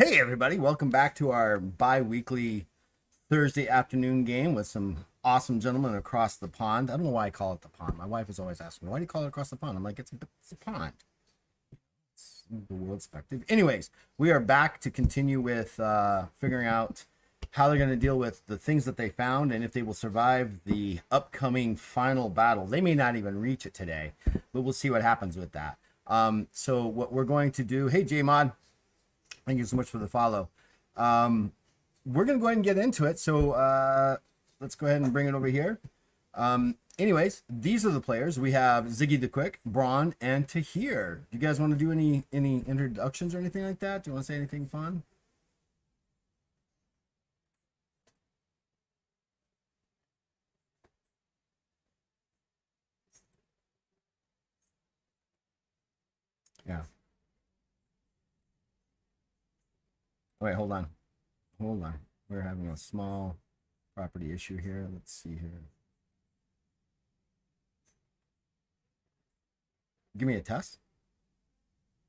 Hey everybody, welcome back to our bi-weekly Thursday afternoon game with some awesome gentlemen across the pond. I don't know why I call it the pond. My wife is always asking me, why do you call it across the pond? I'm like, it's a pond. It's the world's perspective. Anyways, we are back to continue with figuring out how they're going to deal with the things that they found and if they will survive the upcoming final battle. They may not even reach it today, but we'll see what happens with that. So what we're going to do, hey J-Mod, thank you so much for the follow. We're going to go ahead and get into it. So let's go ahead and bring it over here. Anyways, these are the players. We have Ziggy the Quick, Braun, and Tahir. Do you guys want to do any introductions or anything like that? Do you want to say anything fun? Yeah. Wait, hold on. Hold on. We're having a small property issue here. Let's see here. Give me a test.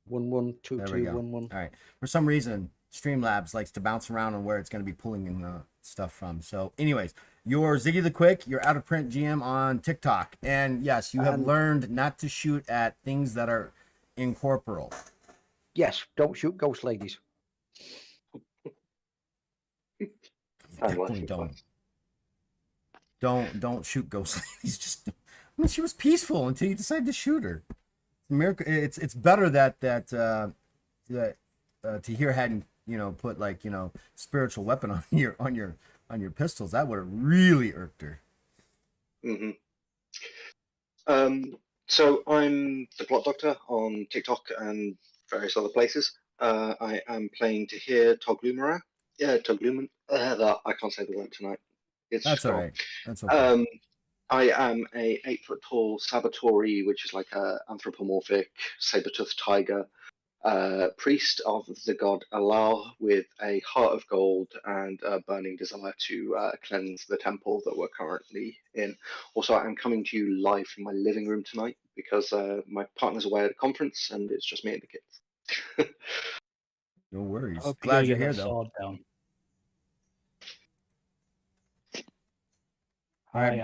112211. All right. For some reason, Streamlabs likes to bounce around on where it's going to be pulling in the stuff from. So, anyways, you're Ziggy the Quick. You're out of print GM on TikTok, and yes, you have learned not to shoot at things that are incorporeal. Yes, don't shoot ghost ladies. Definitely don't shoot ghost ladies. Just, I mean, she was peaceful until you decided to shoot her. Miracle. It's better that Tahir hadn't put like spiritual weapon on your pistols. That would have really irked her. Mm-hmm. So I'm the Plot Doctor on TikTok and various other places. I am playing Tahir Toglumara. Yeah, Togluman. I can't say the word tonight. That's all right. That's okay. I am a 8 foot tall Sabotori, which is like a anthropomorphic saber-toothed tiger, priest of the god Allah with a heart of gold and a burning desire to cleanse the temple that we're currently in. Also, I'm coming to you live from my living room tonight because my partner's away at a conference and it's just me and the kids. No worries. Hope Glad you're get here, that though. sword down. All right.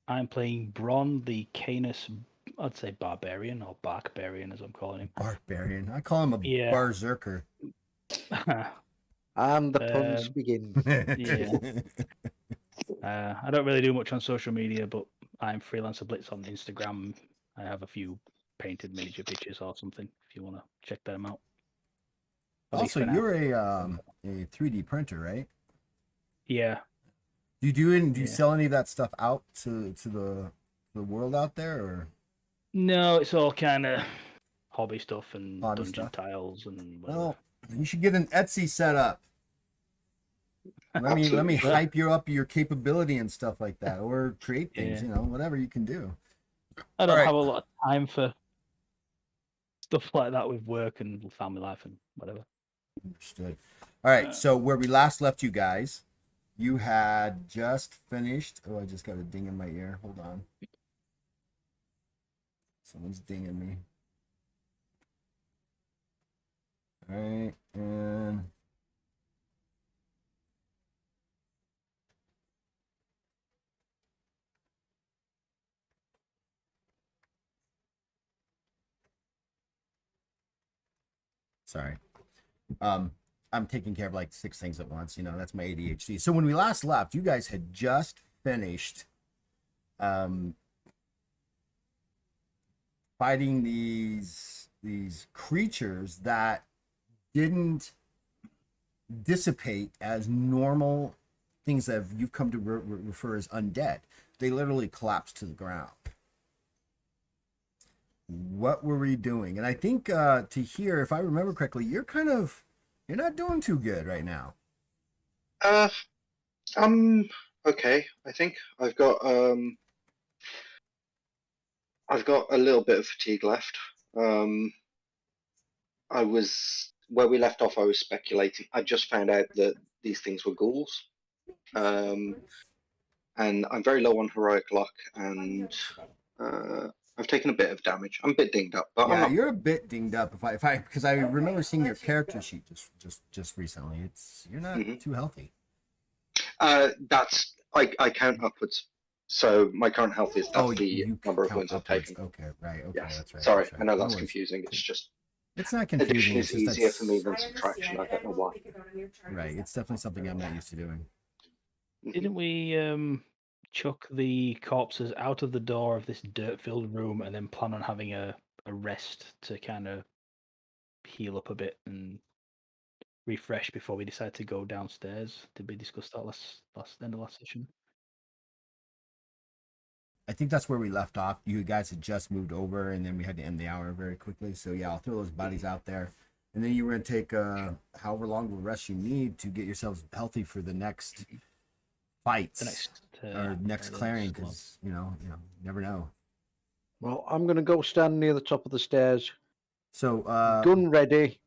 I'm playing Bron, the Canis, I'd say barbarian or Barkbarian as I'm calling him. Barbarian. I call him a berserker. And the puns begin. Yeah. I don't really do much on social media, but I'm Freelancer Blitz on Instagram. I have a few painted miniature pictures or something if you want to check them out. Also, you're a 3D printer, right? Yeah. Do you sell any of that stuff out to the world out there, or? No, it's all kind of hobby stuff and dungeon tiles and whatever. Well, you should get an Etsy set up. Let me hype you up your capability and stuff like that, or create things, whatever you can do. I don't have a lot of time for stuff like that with work and family life and whatever. Understood. All right, so where we last left you guys, you had just finished. Oh, I just got a ding in my ear. Hold on. Someone's dinging me. All right, and sorry. I'm taking care of like 6 things at once. That's my ADHD. So when we last left, you guys had just finished fighting these creatures that didn't dissipate as normal things that you've come to refer as undead. They literally collapsed to the ground. What were we doing? And I think Tahir, if I remember correctly, you're not doing too good right now. I'm okay. I think I've got a little bit of fatigue left. I was where we left off. I was speculating. I just found out that these things were ghouls, and I'm very low on heroic luck, and I've taken a bit of damage. I'm a bit dinged up, but I'm Yeah, not. you're a bit dinged up. Because I remember seeing your character sheet just recently. You're not Mhm. too healthy. That's I count upwards. So my current health is that's the you number of count wounds I've upwards. taken. Okay, right. Okay, Yes. that's right. Sorry, That's right. I know No that's worries. confusing. It's just It's not confusing. addition It's is just easier for me that's than subtraction. I don't know why. right. It's definitely something I'm not used to doing. Mhm. Didn't we chuck the corpses out of the door of this dirt-filled room and then plan on having a rest to kind of heal up a bit and refresh before we decide to go downstairs? Did we discuss that last end of last session? I think that's where we left off. You guys had just moved over, and then we had to end the hour very quickly. So yeah, I'll throw those bodies out there, and then you were gonna take however long of a rest you need to get yourselves healthy for the next fights The next or next the clearing, next one. because you never know. Well, I'm going to go stand near the top of the stairs, So gun ready.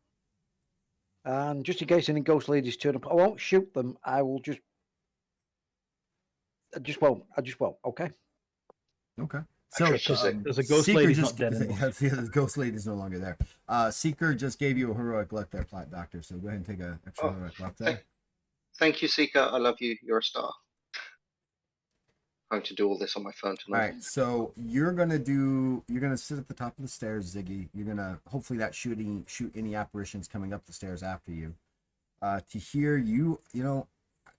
And just in case any ghost ladies turn up, I won't shoot them. I will just. I just won't. Okay. okay. I So trust you, Zig. There's a ghost Seeker lady's just not dead anymore. yeah, the ghost lady's no longer there. Seeker just gave you a heroic luck there, Plat Doctor. So go ahead and take a extra Oh, heroic luck there. Thank you, Seeker. I love you. You're a star. I'm going to do all this on my phone All tonight. right, so you're gonna sit at the top of the stairs, Ziggy. You're gonna hopefully that shoot any apparitions coming up the stairs after you. To hear you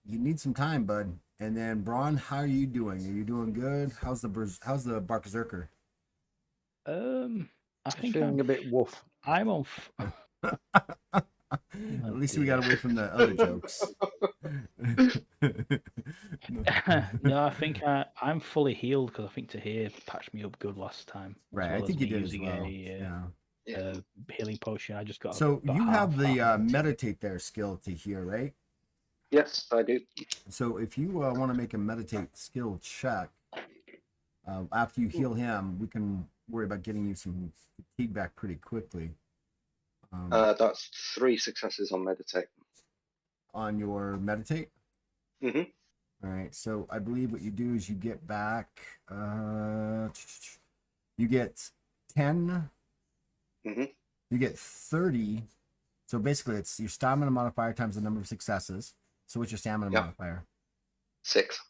need some time, bud. And then Braun, how are you doing? Are you doing good? How's the Berserker? I think Feeling a bit woof. I'm on. At least we got dear. away from the other jokes. No, I think I'm fully healed because I think Tahir patched me up good last time. Right, well I think as you me did as using well. a Yeah. healing potion. I just got. So about you have the half meditate there skill to hear, right? Yes, I do. So if you want to make a meditate skill check, after you heal him, we can worry about getting you some fatigue back pretty quickly. That's 3 successes on meditate. On your meditate. Mm-hmm. All right. So I believe what you do is you get back. You get 10. Mm-hmm. You get 30. So basically, it's your stamina modifier times the number of successes. So what's your stamina modifier? 6.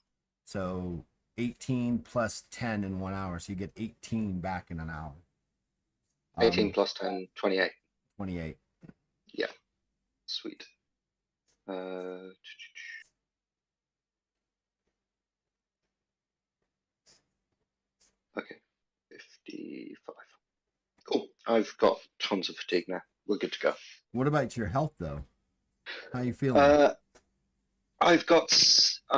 So 18 plus 10 in 1 hour. So you get 18 back in an hour. 18 plus 10, 28. 28. Yeah. Sweet. Okay. 55. Cool. I've got tons of fatigue now. We're good to go. What about your health, though? How you feeling? I've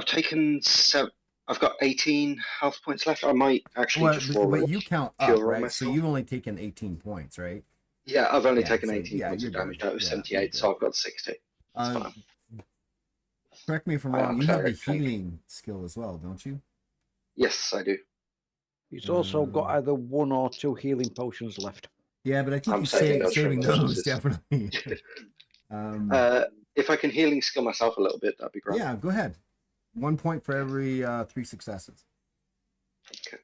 taken 7. I've got 18 health points left. I might actually just roll but it. you count up, Cure right? myself. So you've only taken 18 points, right? Yeah, I've only Yeah, taken so, 18 yeah, points you're of damage good. out of Yeah, 78, you're so I've got 60. That's fine. Correct me if I'm I wrong. am You have the cleric, thank you. healing skill as well, don't you? Yes, I do. He's also got either 1 or 2 healing potions left. Yeah, but I think I'm he's saving those for saving those emergencies. definitely. If I can healing skill myself a little bit, that'd be great. Yeah, go ahead. 1 point for every 3 successes. Okay.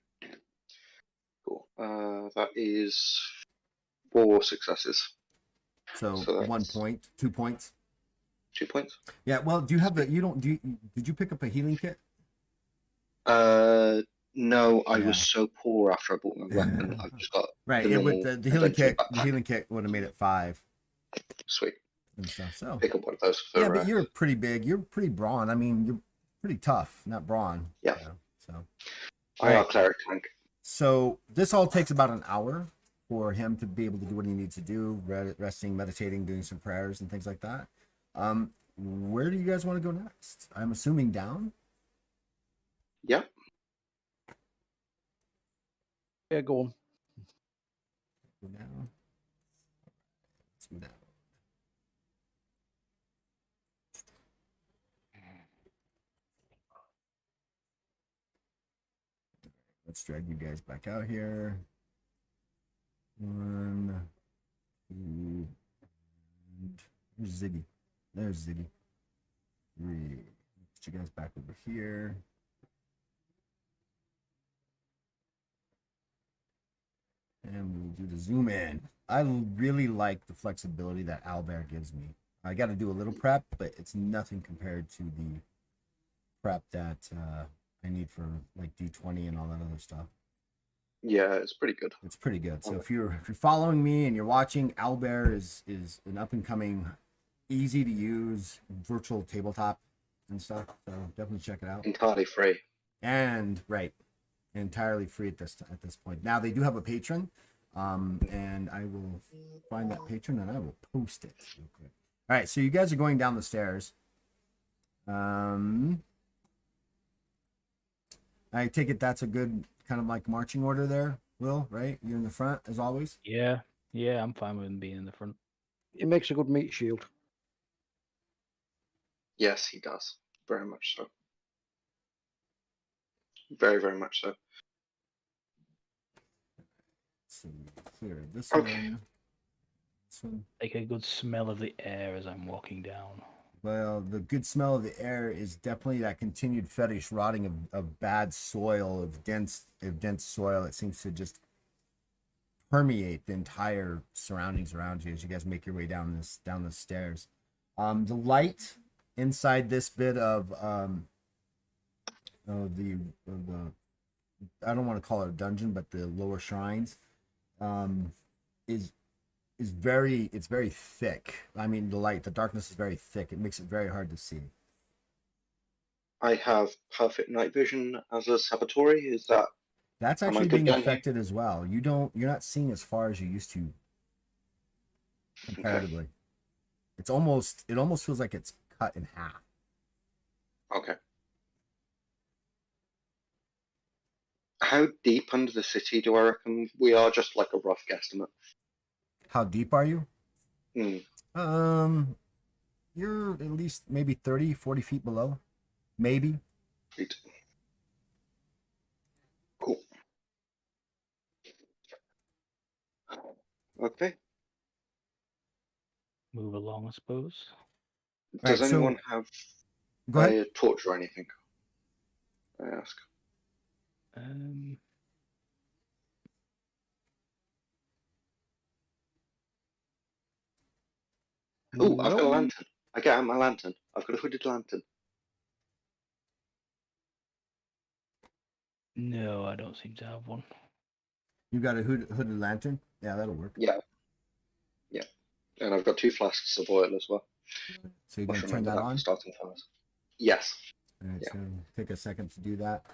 Cool. That is 4 successes. So that's 1 point, 2 points. 2 points. Yeah. Well, do you have the? You don't. Did you pick up a healing kit? No, I Yeah. was so poor after I bought my weapon. I've just got Right. the It normal would the healing inventory kit. The backpack. healing kit would have made it 5 Sweet. and stuff. So Pick up one of those for. yeah, but you're pretty big. You're pretty brawn. I mean, you're pretty tough, not brawn. Yeah. So. I are Right. cleric tank. So this all takes about an hour for him to be able to do what he needs to do, resting, meditating, doing some prayers and things like that. Where do you guys want to go next? I'm assuming down. Yeah. Yeah, go on. Go down. Let's go down. Let's drag you guys back out here. 1, 2, and here's Ziggy. There's Ziggy. 3. Get you guys back over here. And we'll do the zoom in. I really like the flexibility that Owlbear gives me. I got to do a little prep, but it's nothing compared to the prep that I need for like D20 and all that other stuff. Yeah, it's pretty good. It's pretty good. So if you're following me and you're watching, Owlbear is an up and coming, easy to use virtual tabletop and stuff. So definitely check it out. Entirely free. And right, entirely free at this point. Now they do have a patron, and I will find that patron and I will post it real quick. All right, so you guys are going down the stairs. I take it that's a good kind of like marching order there, Will, right? You're in the front as always. Yeah, I'm fine with him being in the front. It makes a good meat shield. Yes, he does. Very much so. Very, very much so. So clear this Okay. one. This one. Take a good smell of the air as I'm walking down. Well, the good smell of the air is definitely that continued fetish rotting of bad soil, of dense soil. It seems to just permeate the entire surroundings around you as you guys make your way down the stairs. The light inside this bit of the I don't want to call it a dungeon, but the lower shrines is very thick. I mean, the darkness is very thick. It makes it very hard to see. I have perfect night vision as a Saboteur. Is that That's Am I actually good being down here? affected as well. You're not seeing as far as you used to comparatively. It almost feels like it's cut in half. okay? How deep under the city do I reckon we are? Just like a rough guesstimate. How deep are you? Hmm. You're at least maybe 30, 40 feet below. Maybe. Sweet. Cool. Okay. Move along, I suppose. Does Right, so- anyone have Go ahead. a torch or anything? I ask. Oh, I've got a No. lantern. I get out my lantern. I've got a hooded lantern. No, I don't seem to have one. You got a hooded lantern? Yeah, that'll work. Yeah. Yeah. And I've got 2 flasks of oil as well. So you're Must gonna turn remember that that on? for starting fires. Yes. All right, Yeah. so take a second to do that.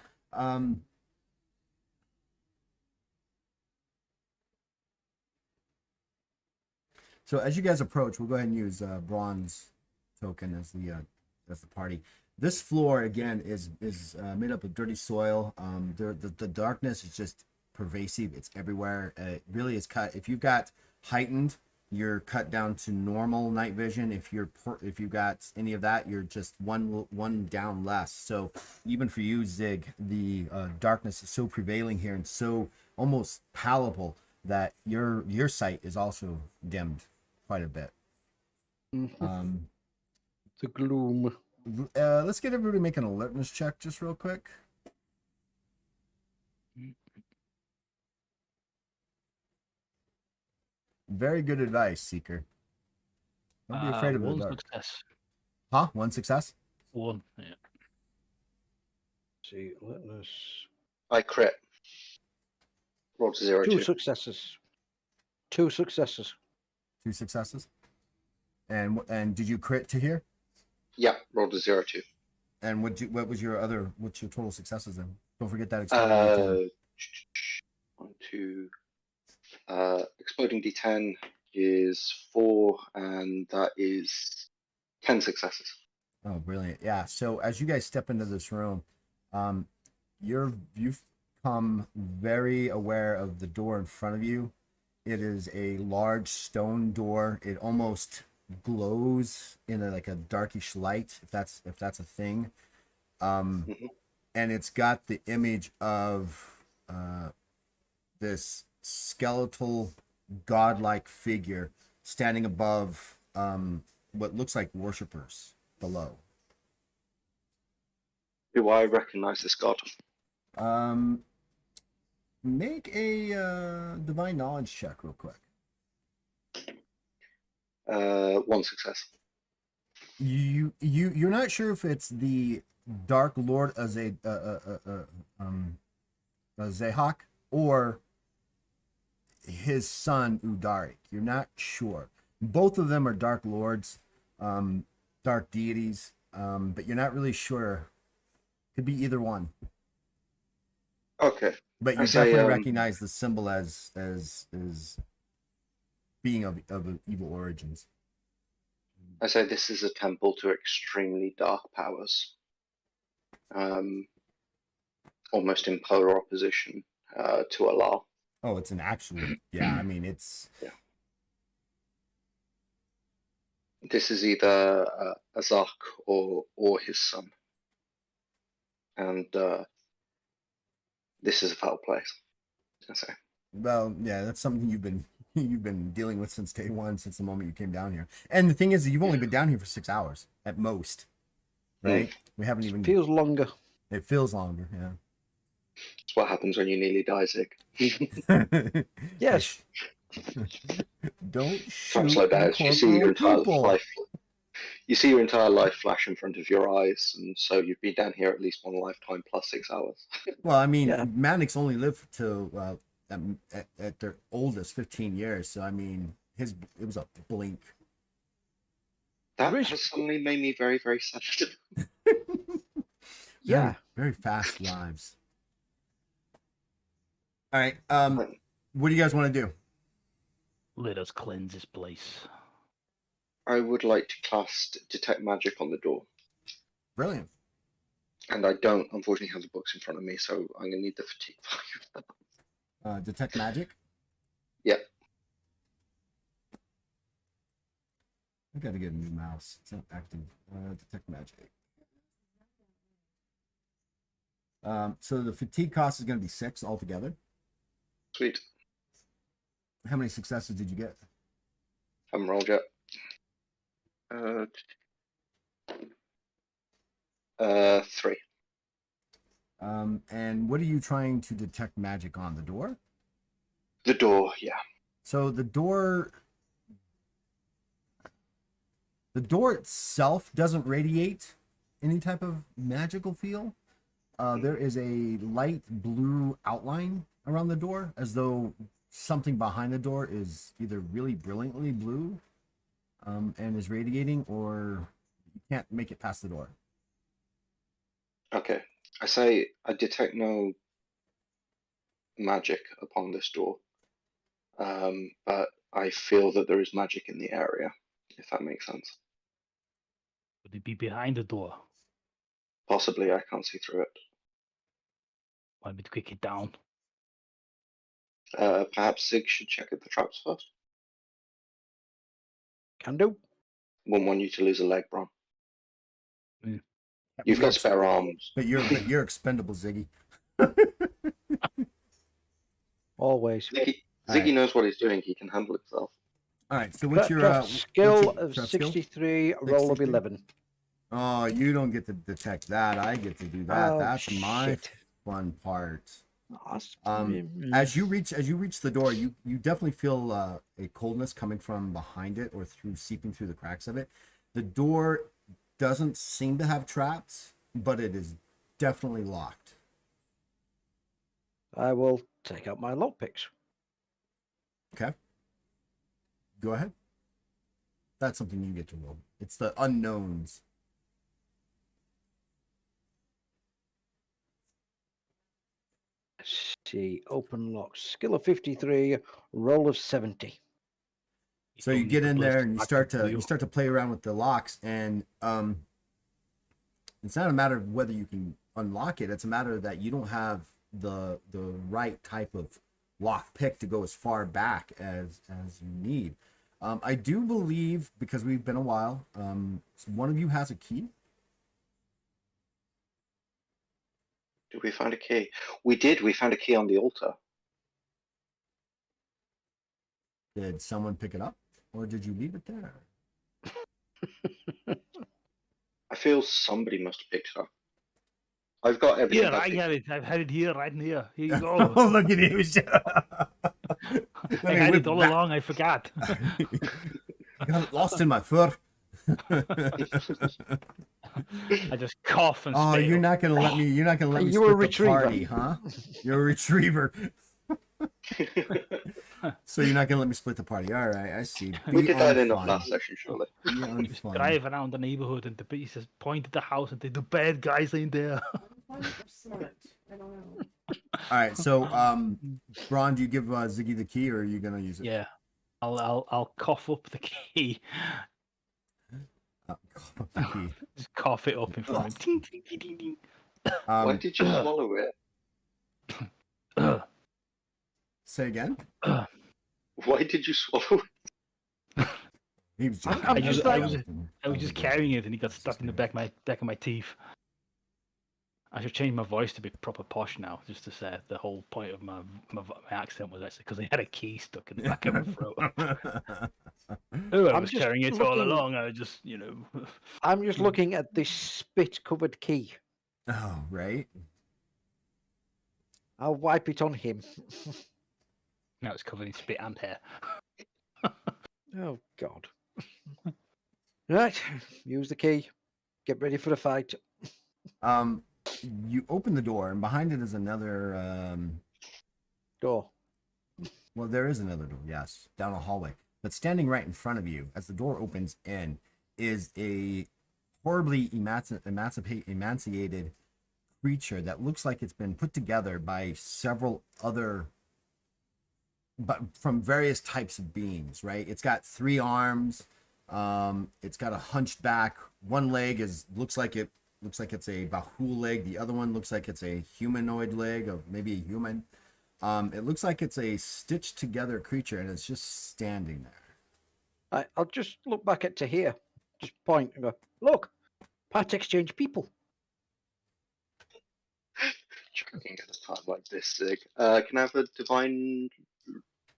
So as you guys approach, we'll go ahead and use bronze token as the party. This floor again is made up of dirty soil. The darkness is just pervasive. It's everywhere. It really is cut. If you've got heightened, you're cut down to normal night vision. If you've got any of that, you're just one down less. So even for you, Zig, the darkness is so prevailing here and so almost palpable that your sight is also dimmed quite a bit. The gloom. Let's get everybody to make an alertness check just real quick. Very good advice, Seeker. Don't be afraid of the one dark. success. Huh? One success? One, yeah. See, let us. I crit. Rolled to 0 Two 2. successes. 2 successes. 2 successes. And did you crit to here? Yeah, rolled to 0 2. And what's your total successes then? Don't forget that exploding D10. 1, 2. Exploding D10 is 4, and that is 10 successes. Oh, brilliant. Yeah. So as you guys step into this room, you've become very aware of the door in front of you. It is a large stone door. It almost glows in a darkish light, if that's a thing. And it's got the image of this skeletal godlike figure standing above what looks like worshippers below. Do I recognize this god? Make a divine knowledge check real quick. 1 success. You're not sure if it's the Dark Lord Zehak or his son Udarik. You're not sure. Both of them are Dark Lords, dark deities, but you're not really sure. Could be either one. Okay. But you I say, definitely recognize the symbol as being of evil origins. I say this is a temple to extremely dark powers. Almost in polar opposition to Allah. Oh, it's an actual, yeah. I mean, it's This is either Azak or his son, and this is a foul place. I say. well, yeah. That's something you've been dealing with since day one, since the moment you came down here. And the thing is, you've only been down here for 6 hours at most, right? We haven't even. Feels longer. It feels longer, yeah. That's what happens when you nearly die, Zig. Yes. Don't Time shoot slow down. You see your entire people. life. You see your entire life flash in front of your eyes, and so you've been down here at least one lifetime plus 6 hours. Well, I mean, Yeah. Mannix only lived to at their oldest 15 years, so I mean, it was a blink. That Rich- has suddenly made me very, very sad. Yeah. Very fast lives. All right. What do you guys want to do? Let us cleanse this place. I would like to cast Detect Magic on the door. Brilliant. And I don't, unfortunately, have the books in front of me, so I'm going to need the fatigue value. Detect magic. Yeah. I gotta get a new mouse. It's not active. Detect magic. So the fatigue cost is going to be 6 altogether. Sweet. How many successes did you get? Haven't rolled yet. 3. And what are you trying to detect magic on? The door? The door, yeah. So the door itself doesn't radiate any type of magical feel. There is a light blue outline around the door, as though something behind the door is either really brilliantly blue and is radiating, or you can't make it past the door. Okay. I say I detect no magic upon this door. But I feel that there is magic in the area, if that makes sense. Would it be behind the door? Possibly, I can't see through it. Want me to kick it down? Perhaps Zig should check at the traps first. Can do. Wouldn't want you to lose a leg, Bron. Mm. You've got spare arms. But you're expendable, Ziggy. Always. Ziggy Alright. knows what he's doing. He can handle himself. All right. So what's your Craft skill what's your of craft skill? 63, roll of 63? 11. Oh, you don't get to detect that. I get to do that. Oh, That's my shit. fun part. Awesome. As you reach the door, you definitely feel a coldness coming from behind it or seeping through the cracks of it. The door doesn't seem to have traps, but it is definitely locked. I will take out my lockpicks. Okay. Go ahead. That's something you get to roll. It's the unknowns. Let's see, open lock. Skill of 53, roll of 70. So you get in there and you start to play around with the locks, and it's not a matter of whether you can unlock it. It's a matter that you don't have the right type of lock pick to go as far back as you need. I do believe, because we've been a while, one of you has a key. Did we find a key? We did. We found a key on the altar. Did someone pick it up, or did you leave it there? I feel somebody must have picked it up. I've got everything. Here, I Patrick. have it. I've had it here, right in here. Here you go. Oh, look at you. I had it all along. I forgot. Got lost in my fur. I just cough and Oh, spit. you're not gonna let me. You're not gonna let Are me you a split the retriever? party, huh? You're a retriever. So you're not gonna let me split the party. All right, I see. We Be did that enough unfun. last session, surely. Be Just unfun. drive around the neighborhood and the police just point at the house and say the bad guys ain't there. All right, so Braun, do you give Ziggy the key, or are you gonna use it? Yeah, I'll cough up the key. The key. Just cough it up in front of him. Ting, ting, ting, ting, ting. Why did you swallow it? Say again. Why did you swallow it? He was joking. I'm I just was like- just carrying it and he got stuck in the back of my teeth. I should change my voice to be proper posh now, just to say the whole point of my accent was actually because I had a key stuck in the back of my throat. Oh, I I'm was just carrying it all looking- along. I was just, I'm just looking at this spit-covered key. Oh, right. I'll wipe it on him. now it's covered in spit and hair. Oh God. Right, use the key. Get ready for the fight. You open the door, and behind it is another. Door. Well, there is another door. Yes, down a hallway. But standing right in front of you, as the door opens in, is a horribly emaciated creature that looks like it's been put together by several other, but from various types of beings. Right? It's got 3 arms. It's got a hunched back. One leg looks like it's a Bahul leg. The other one looks like it's a humanoid leg of maybe a human. It looks like it's a stitched together creature, and it's just standing there. I'll just look back at to here. Just point and go, look, part exchange people. Joking at a time like this, Sig. Can I have a divine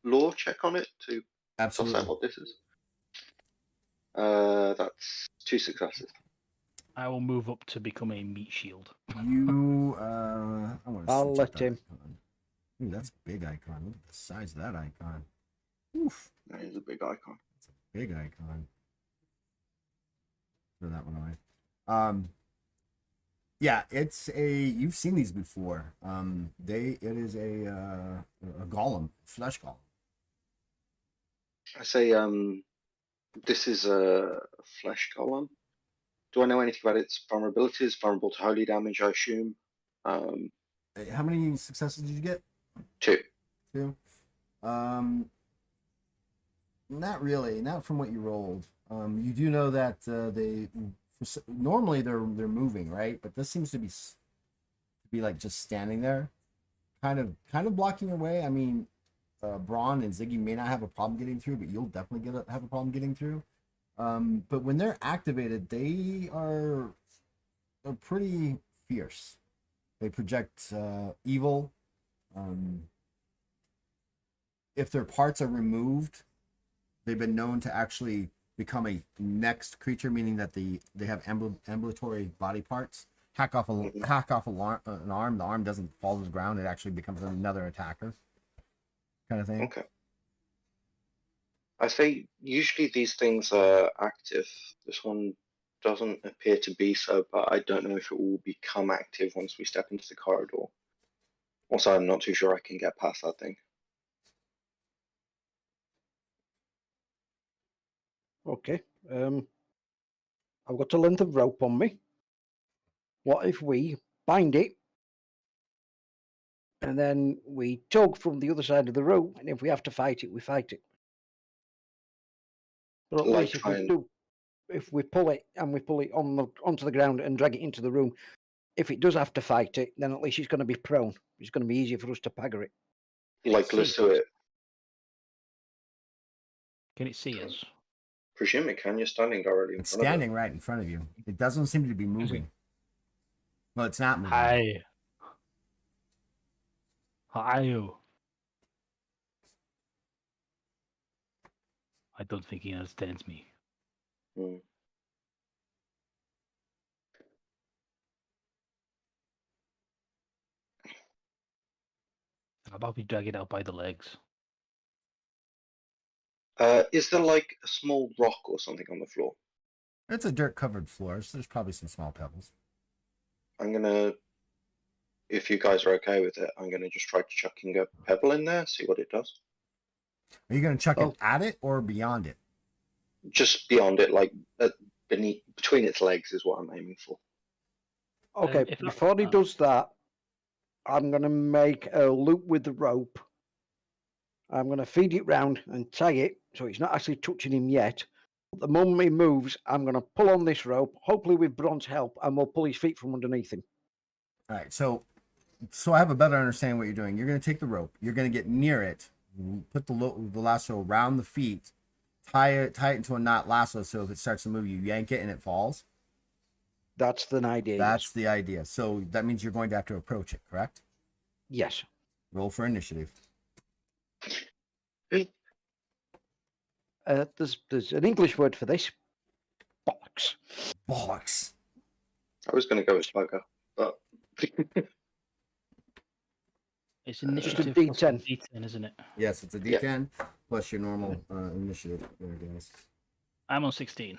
law check on it to suss Absolutely. out what this is? That's 2 successes. I will move up to become a meat shield. You, I want to. I'll let him. Icon. Ooh, that's a big icon. Look at the size of that icon. Oof, That is a big icon. big icon. Throw that one away. Yeah, it's a. You've seen these before. It is a golem, flesh golem. I say, this is a flesh golem. Do I know anything about its vulnerabilities? Vulnerable to holy damage, I assume. How many successes did you get? 2. 2. Not really. Not from what you rolled. You do know that normally they're moving, right? But this seems to be like just standing there, kind of blocking your way. I mean, Braun and Ziggy may not have a problem getting through, but you'll definitely have a problem getting through. But when they're activated, they are pretty fierce. They project evil. If their parts are removed, they've been known to actually become a next creature, meaning that they have ambulatory body parts. Hack off an arm. The arm doesn't fall to the ground. It actually becomes another attacker, kind of thing. Okay. I say usually these things are active. This one doesn't appear to be so, but I don't know if it will become active once we step into the corridor. Also, I'm not too sure I can get past that thing. Okay. I've got a length of rope on me. What if we bind it and then we tug from the other side of the rope, and if we have to fight it, we fight it. But at Like least if we pull it and we pull it onto the ground and drag it into the room, if it does have to fight it, then at least it's going to be prone. It's going to be easier for us to pagger it. Like, let's do it. Can it see us? Presume it can. You're standing directly in It's front of it. standing right in front of you. It doesn't seem to be moving. Well, it's not moving. Hi. How are you? I don't think he understands me. Hmm. How about we drag it out by the legs? Is there like a small rock or something on the floor? It's a dirt covered floor, so there's probably some small pebbles. I'm gonna, if you guys are okay with it, I'm gonna just try chucking a pebble in there, see what it does. Are you going to chuck Oh. it at it or beyond it? Just beyond it, like between its legs, is what I'm aiming for. Okay, if that- before he does that, I'm going to make a loop with the rope. I'm going to feed it round and tie it so it's not actually touching him yet. The moment he moves, I'm going to pull on this rope, hopefully with Bron's help, and we'll pull his feet from underneath him. All right, so I have a better understanding what you're doing. You're going to take the rope. You're going to get near it, put the lasso around the feet, tie it into a knot lasso so if it starts to move, you yank it and it falls. That's the idea. That's the idea. So that means you're going to have to approach it, correct? Yes. Roll for initiative. There's an English word for this. Bollocks. Bollocks. I was gonna go with bugger, but It's Just a initiative plus D10. D10, isn't it? Yes, it's a D10 plus your normal initiative. There it goes. I'm on 16.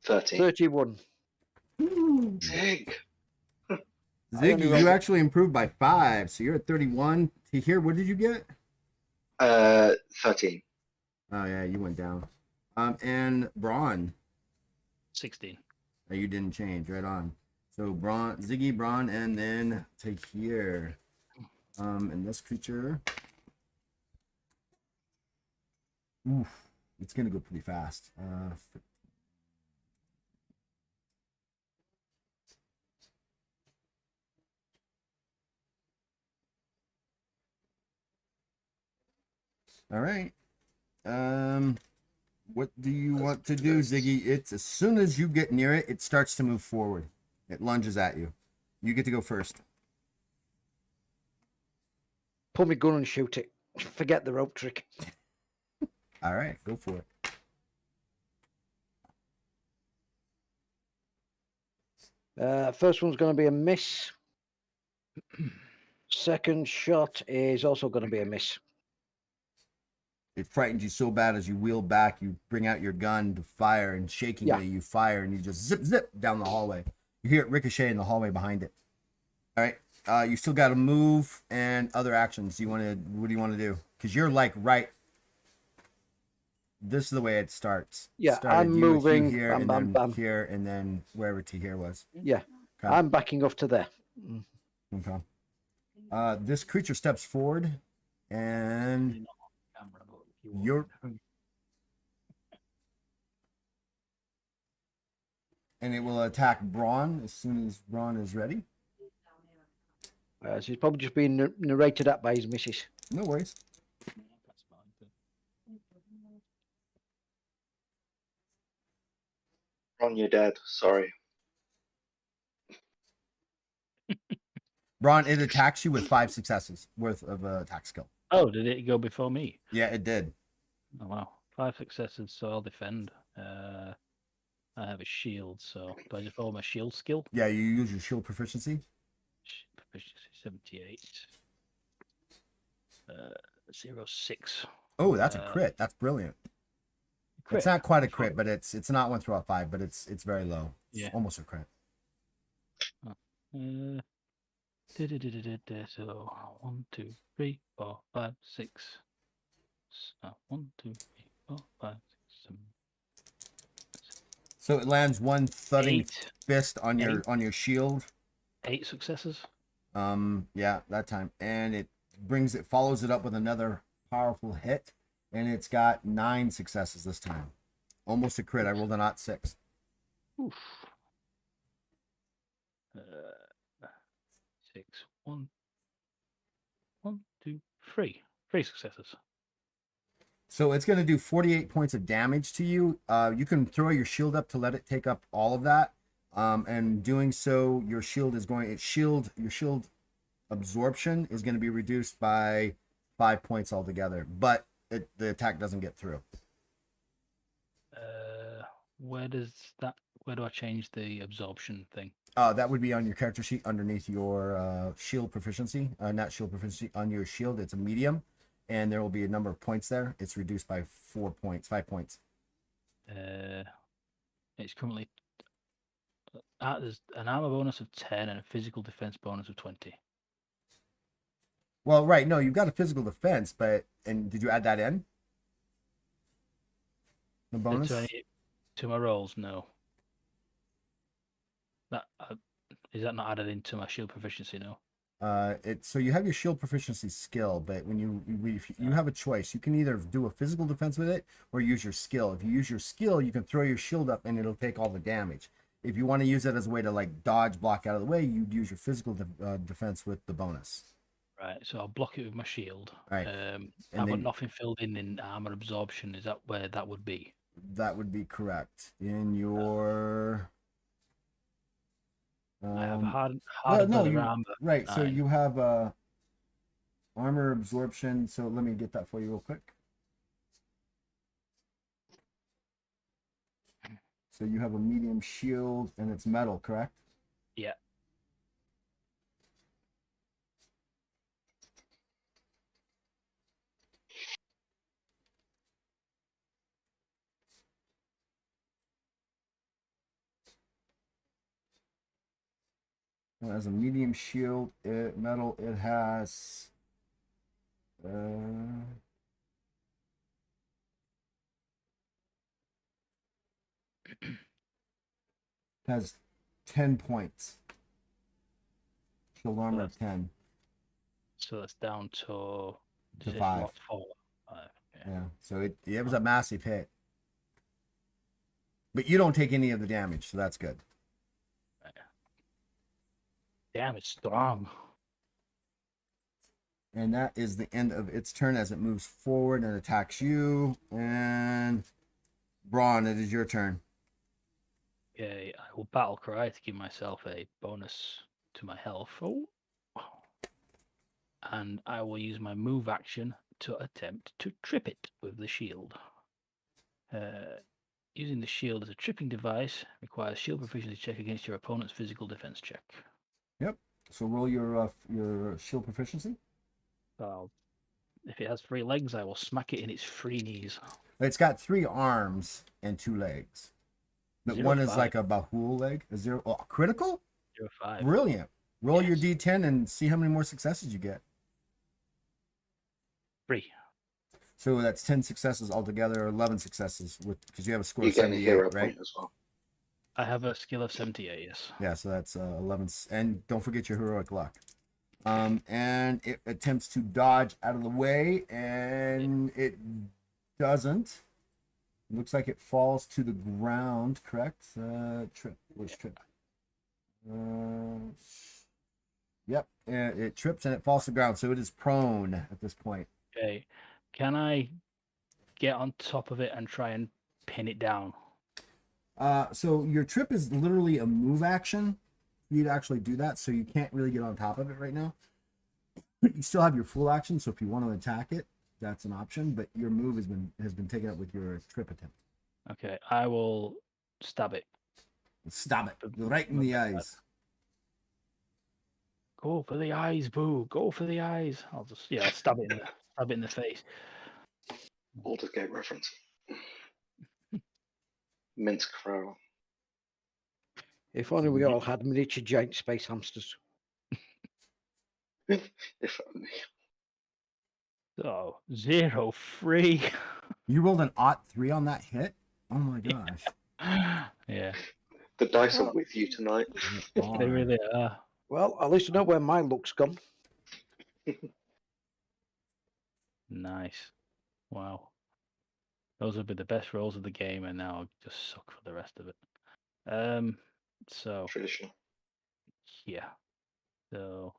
13. 31. Zig. Ziggy, you actually improved by 5, so you're at 31. To here, what did you get? 13. Oh yeah, you went down. And Braun, 16. you didn't change. Right on. So Braun, Ziggy, Braun, and then to here. And this creature. Oof, it's gonna go pretty fast. All right. What do you want to do, Ziggy? It's as soon as you get near it, it starts to move forward. It lunges at you. You get to go first. Pull my gun and shoot it. Forget the rope trick. All right, go for it. First one's going to be a miss. Second shot is also going to be a miss. It frightens you so bad as you wheel back, you bring out your gun to fire, and shakingly you fire, and you just zip down the hallway. You hear it ricochet in the hallway behind it. All right, you still got to move and other actions. What do you want to do? Because you're like right. This is the way it starts. Yeah, Started I'm you with moving. here, Bam, and bam, then bam. here, and then wherever T here was. Yeah, Okay. I'm backing off to there. Okay. This creature steps forward, and you're. And it will attack Braun as soon as Braun is ready. So he's probably just being narrated at by his missus. No worries. Ron, you're dead. Sorry. Braun, it attacks you with 5 successes worth of attack skill. Oh, did it go before me? Yeah, it did. Oh, wow. 5 successes, so I'll defend. I have a shield, so do I just roll my shield skill? Yeah, you use your shield proficiency. Proficiency 78. 06. Oh, that's a crit. That's brilliant. Crit. It's not quite a crit, but it's not 1 through 5, but it's very low. It's Yeah. almost a crit. So 1, 2, 3, 4, 5, 6. 1, 2, 3, 4, 5, 6, 7. So it lands 1 thudding 8. fist on your shield. 8 successes. Yeah, that time, and it follows it up with another powerful hit, and it's got 9 successes this time. Almost a crit. I rolled a not 6. Oof. 6. 1, 2, 3. 3 successes. So it's going to do 48 points of damage to you. You can throw your shield up to let it take up all of that. And doing so, your shield absorption is going to be reduced by 5 points altogether. But the attack doesn't get through. Where do I change the absorption thing? That would be on your character sheet underneath your shield proficiency. Not shield proficiency, on your shield. It's a medium, and there will be a number of points there. It's reduced by 4 points, 5 points. It's currently there's an armor bonus of 10 and a physical defense bonus of 20. Well, right. No, you've got a physical defense, and did you add that in? The bonus? To my rolls, no. That is that not added into my shield proficiency? No. So you have your shield proficiency skill, but if you have a choice, you can either do a physical defense with it or use your skill. If you use your skill, you can throw your shield up and it'll take all the damage. If you want to use it as a way to like dodge, block out of the way, you'd use your physical defense with the bonus. Right, so I'll block it with my shield. Right. I've got nothing filled in armor absorption. Is that where that would be? That would be correct. In your I have hard no, armor. Right, so you have armor absorption. So let me get that for you real quick. So you have a medium shield and it's metal, correct? Yeah. It has a medium shield, metal. It has has 10 points. Shield armor of 10. So that's down to 5. What, 4? 5. Okay. Yeah. So it was a massive hit. But you don't take any of the damage, so that's good. Damn, it's strong. And that is the end of its turn as it moves forward and attacks you. And Braun, it is your turn. Okay, I will battle cry to give myself a bonus to my health. Oh. And I will use my move action to attempt to trip it with the shield. Using the shield as a tripping device requires shield proficiency check against your opponent's physical defense check. Yep. So roll your shield proficiency. If it has 3 legs, I will smack it in its 3 knees. It's got 3 arms and 2 legs. But 0, one is 5. like a Bahul leg. A 0 critical? 0, 5. Brilliant. Roll your Yes. D10 and see how many more successes you get. 3. So that's 10 successes altogether, or 11 successes because you have a score You of get a 78, hero right? point as well. I have a skill of 78, yes. Yeah, so that's 11. And don't forget your heroic luck. And it attempts to dodge out of the way, and it doesn't. It looks like it falls to the ground, correct? Trip. Which trip? Yep, it trips and it falls to the ground, so it is prone at this point. Okay. Can I get on top of it and try and pin it down? So your trip is literally a move action for you to actually do that, so you can't really get on top of it right now. You still have your full action, so if you want to attack it, that's an option, but your move has been taken up with your trip attempt. Okay, I will stab it. Stop it. Right in the eyes. Go for the eyes, boo. Go for the eyes. I'll stab it in the face. Baldur's Gate reference. Mince crow. If only we all had miniature giant space hamsters. If only. So 0, 3. You rolled an +3 on that hit? Oh my gosh. Yeah, The dice are with you tonight. they really are. Well, at least I know where my luck's gone. Nice. Wow. Those would be the best rolls of the game, and now I'll just suck for the rest of it. So Traditional. yeah. So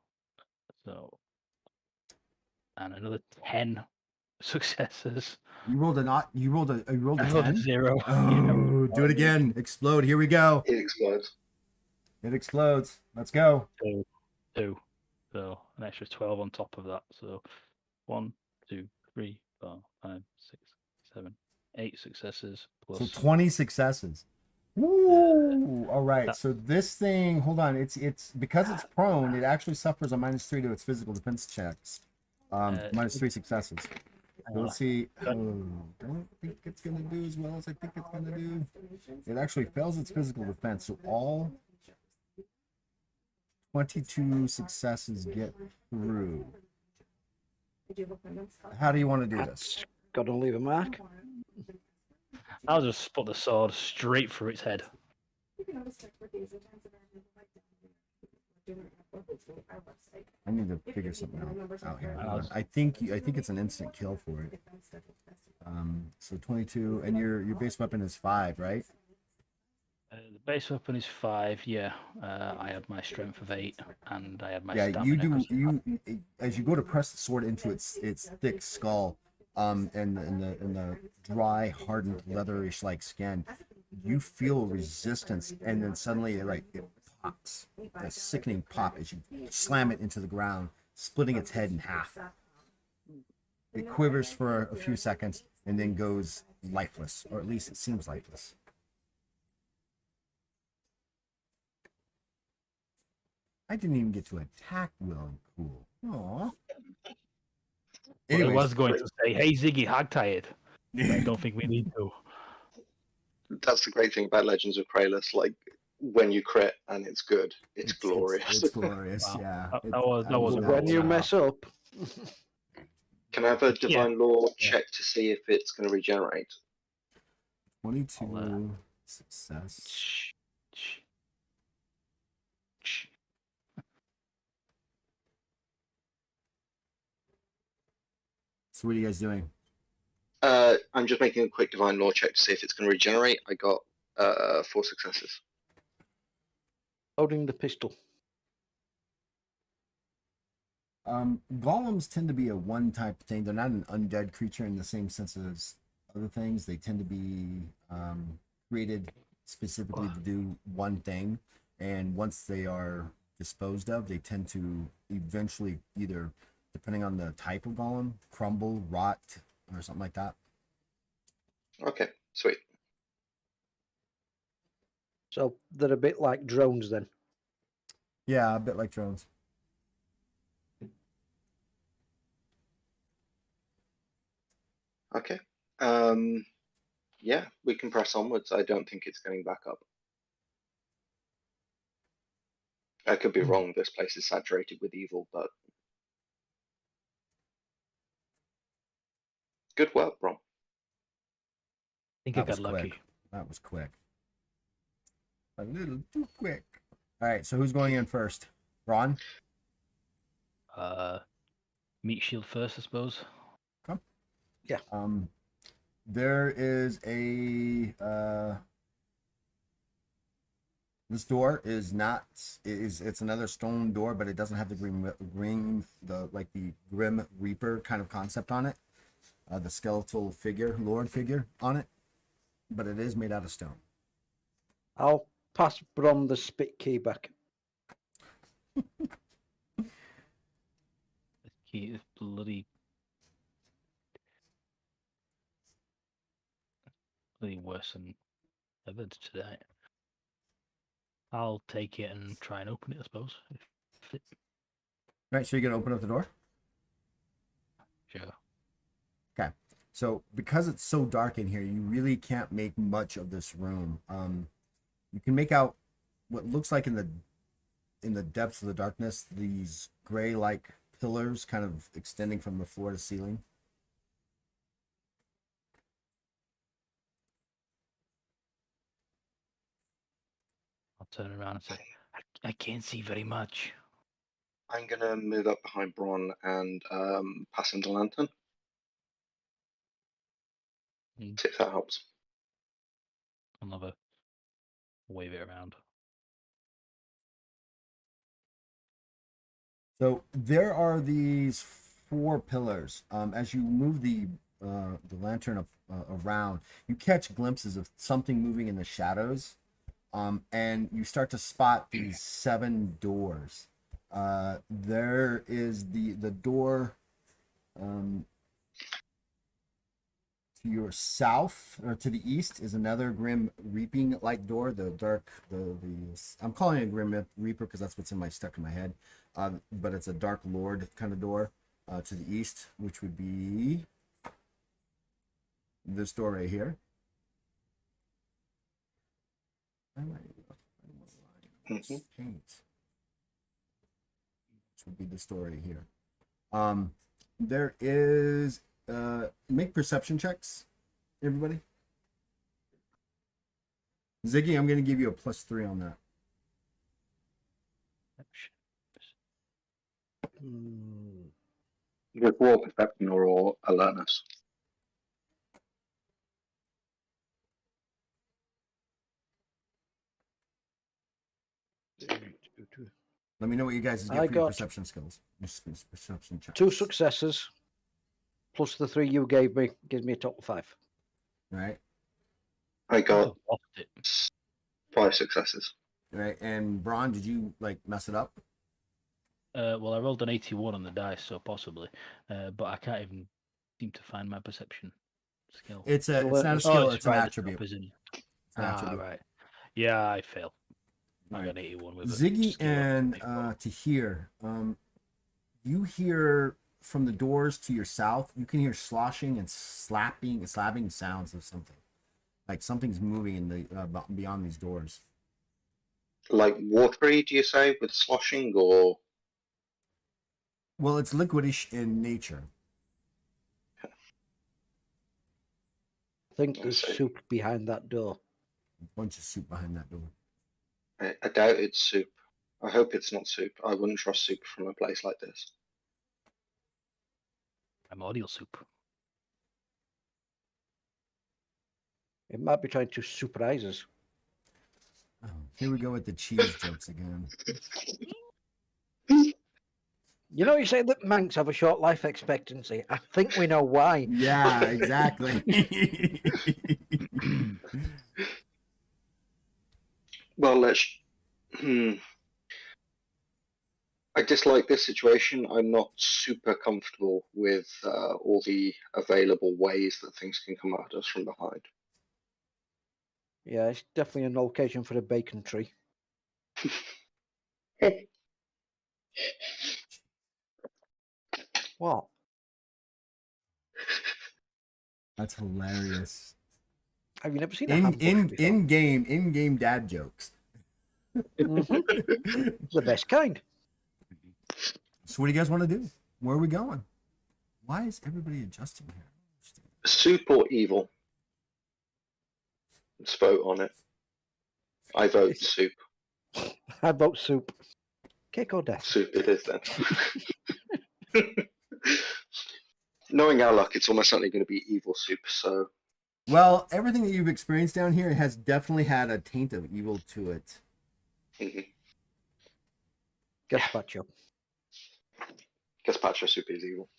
and another 10 successes. You rolled a I rolled a 10? 0. Oh, do it again. Explode. Here we go. It explodes. It explodes. Let's go. 2. So an extra 12 on top of that. So 1, 2, 3, 4, 5, 6, 7, 8 successes So plus 20 successes. Woo! Ooh, all right. that- So this thing, hold on. It's because it's prone. It actually suffers a -3 to its physical defense checks. -3 successes. So let's see. Oh, don't think it's gonna do as well as I think it's gonna do. It actually fails its physical defense. So all 22 successes get through. How do you want to do this? That's got to leave a mark. I'll just put the sword straight through its head. I need to figure something out here. I think it's an instant kill for it. So 22, and your base weapon is 5, right? The base weapon is 5. Yeah, I have my strength of 8, and I have my Yeah, stamina. you do. 'cause- You as you go to press the sword into its thick skull, and the dry, hardened, leatherish like skin, you feel resistance, and then suddenly it pops, a sickening pop as you slam it into the ground, splitting its head in half. It quivers for a few seconds and then goes lifeless, or at least it seems lifeless. I didn't even get to attack Will and Cool. Aww. Well, I Anyways, was going to say, "Hey Ziggy, hog tie it," but I don't think we need to. That's the great thing about Legends of Kralis. Like when you crit and it's good, it's glorious. It's glorious. Wow. Yeah. That was a But when you mess up, Can I have a divine law Yeah. check to see if it's going to regenerate? 22 success. Shh, shh, shh. So what are you guys doing? I'm just making a quick divine law check to see if it's going to regenerate. I got 4 successes. loading the pistol. Golems tend to be a one type thing. They're not an undead creature in the same sense as other things. They tend to be created specifically to do one thing, and once they are disposed of, they tend to eventually either, depending on the type of golem, crumble, rot, or something like that. Okay, sweet. So they're a bit like drones then. Yeah, a bit like drones. Okay. Yeah, we can press onwards. I don't think it's going back up. I could be wrong. This place is saturated with evil, but good work, Brom. I think That I got was lucky. quick. That was quick. A little too quick. All right, so who's going in first? Ron? Meat shield first, I suppose. There is a this door is not it's another stone door, but it doesn't have the grim reaper kind of concept on it, the skeletal figure, lord figure on it, but it is made out of stone. I'll pass Brom the spit key back. The key is bloody worse than ever today. I'll take it and try and open it, I suppose. If it, All right, so you're gonna open up the door. sure. Okay, so because it's so dark in here, you really can't make much of this room. You can make out what looks like in the depths of the darkness these gray-like pillars kind of extending from the floor to ceiling. I'll turn around and say, I can't see very much. I'm going to move up behind Bron and pass him the lantern. Mm. See if that helps. I'll never wave it around. So there are these 4 pillars. As you move the lantern around, you catch glimpses of something moving in the shadows, and you start to spot these 7 doors. There is the door To your south or to the east is another Grim Reaping like door. The dark, the I'm calling it a Grim Reaper because that's what's stuck in my head. But it's a Dark Lord kind of door to the east, which would be this door right here. Mhm. Paint. Which would be the story here. There is make perception checks, everybody. Ziggy, I'm gonna give you a +3 on that. With raw perception or raw alertness. Let me know what you guys get I for your got perception skills. Perception checks. 2 successes plus the 3 you gave me gives me a total 5. Right, I got Lost it. 5 successes. right. And Braun, did you like mess it up? Well, I rolled an 81 on the dice, so possibly. But I can't even seem to find my perception skill. It's not a Alertness. skill. Oh, It's an right at the attribute. top, isn't it? It's an attribute. Right. Yeah, I fail. I Right. got an 81 with a Ziggy skill of and 24. to hear, you hear from the doors to your south. You can hear sloshing and slapping sounds of something, like something's moving in the beyond these doors. Like watery, do you say, with sloshing, or Well, it's liquidish in nature. I think I there's see. soup behind that door. A bunch of soup behind that door. I doubt it's soup. I hope it's not soup. I wouldn't trust soup from a place like this. Primordial soup. It might be trying to surprise us. Oh, here we go with the cheese jokes again. You know, you say that Manx have a short life expectancy. I think we know why. Yeah, exactly. Well, I dislike this situation. I'm not super comfortable with all the available ways that things can come at us from behind. Yeah, it's definitely an location for a bacon tree. What? That's hilarious. Have you never seen a hambush before? In game dad jokes. Mhm. The best kind. So what do you guys want to do? Where are we going? Why is everybody adjusting here? Soup or evil? Let's vote on it. I vote It's- soup. I vote soup. Cake or death? Soup it is then. Knowing our luck, it's almost certainly going to be evil soup, so Well, everything that you've experienced down here has definitely had a taint of evil to it. Gazpacho. gazpacho soup is evil.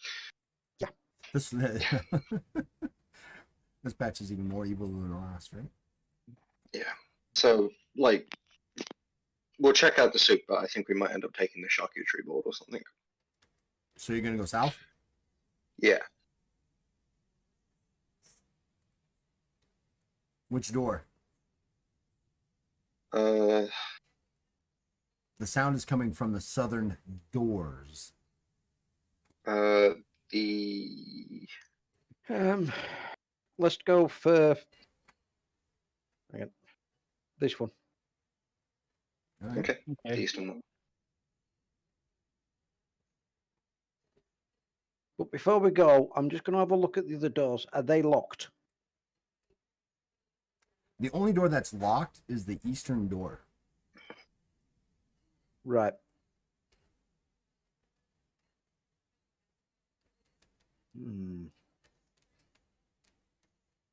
This this batch is even more evil than the last, right? Yeah. So, like, we'll check out the soup, but I think we might end up taking the charcuterie board or something. So you're gonna go south? Yeah. Which door? Uh, The sound is coming from the southern doors. the Let's go for hang on. This one. All right. okay, the Okay. eastern one. But before we go, I'm just going to have a look at the other doors. Are they locked? The only door that's locked is the eastern door. Right.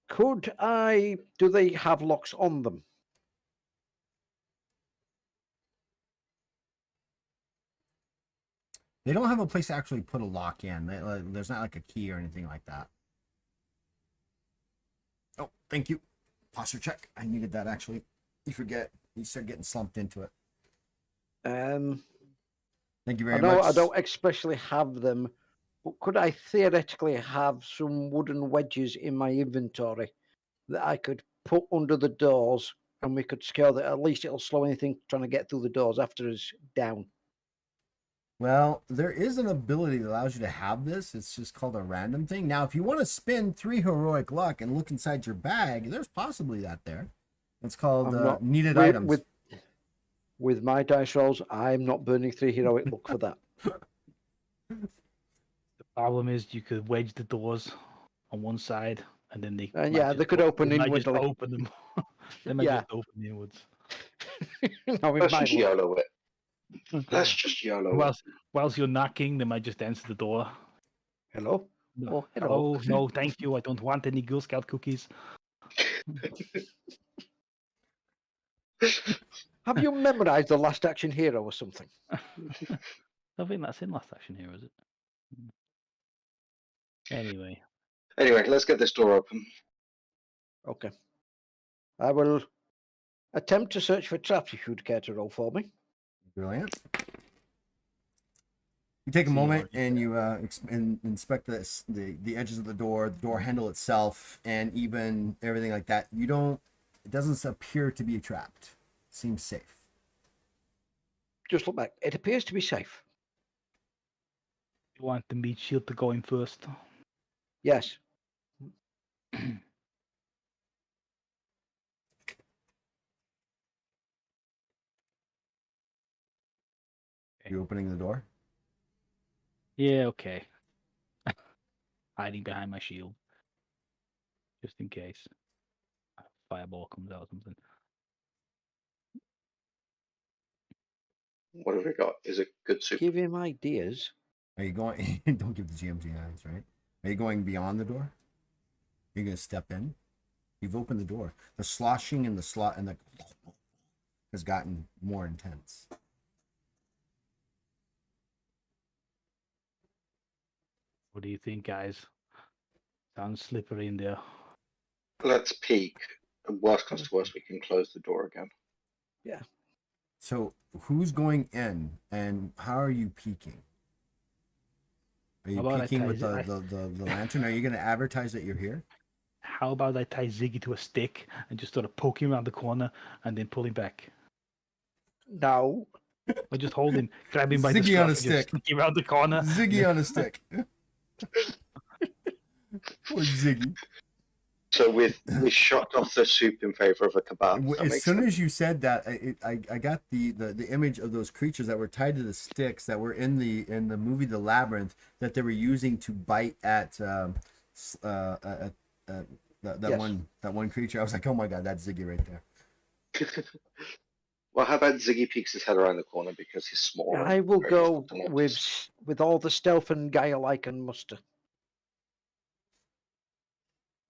Could I? Do they have locks on them? They don't have a place to actually put a lock in. There's not like a key or anything like that. Oh, thank you. Posture check. I needed that actually. You forget. You start getting slumped into it. Um, Thank you I very don't. much. I don't especially have them But could I theoretically have some wooden wedges in my inventory that I could put under the doors, and we could secure that? At least it'll slow anything trying to get through the doors after us down. Well, there is an ability that allows you to have this. It's just called a random thing. Now, if you want to spend 3 heroic luck and look inside your bag, there's possibly that there. It's called I'm not needed with, items. with my dice rolls. I'm not burning 3 heroic luck for that. The problem is you could wedge the doors on one side, and then they And might yeah, just they could open might just inwardly. open them. They might Yeah. just open inwards. No, with Let's my just luck. YOLO it. Let's just YOLO it. Whilst you're knocking, they might just answer the door. Hello. No. Oh, hello. Oh no, thank you. I don't want any Girl Scout cookies. Have you memorized the last action hero or something? I think that's in Last Action Hero, is it? Anyway, Anyway, let's get this door open. Okay. I will attempt to search for traps if you'd care to roll for me. Brilliant. You take a See, moment what you and you inspect the edges of the door handle itself, and even everything like that. It doesn't appear to be trapped. Seems safe. Just look back. It appears to be safe. you want the meat shield to go in first. Yes. You opening the door? Yeah, okay. Hiding behind my shield. Just in case. A fireball comes out or something. What have we got? Is it good soup? Give him ideas. Are you going? Don't give the GMG eyes, right? Are you going beyond the door? Are you going to step in? You've opened the door. The sloshing and the slot and the has gotten more intense. What do you think, guys? Sounds slippery in there. Let's peek. Worst comes to worst, we can close the door again. Yeah. So who's going in, and how are you peeking? Are you How about I peeking with tie the lantern? Are you going to advertise that you're here? How about I tie Ziggy to a stick and just sort of poke him around the corner and then pull him back? No. Or just hold him, grab him by the Ziggy scruff on a and just stick. sneak him around the corner. Ziggy on a stick. Poor Ziggy. So we shot off the soup in favor of a kebab. That As makes soon sense. as you said that, I got the image of those creatures that were tied to the sticks that were in the movie The Labyrinth that they were using to bite at that Yes. one creature. I was like, oh my god, that's Ziggy right there. Well, how about Ziggy peeks his head around the corner because he's small? I will go with all the stealth and guile I can muster.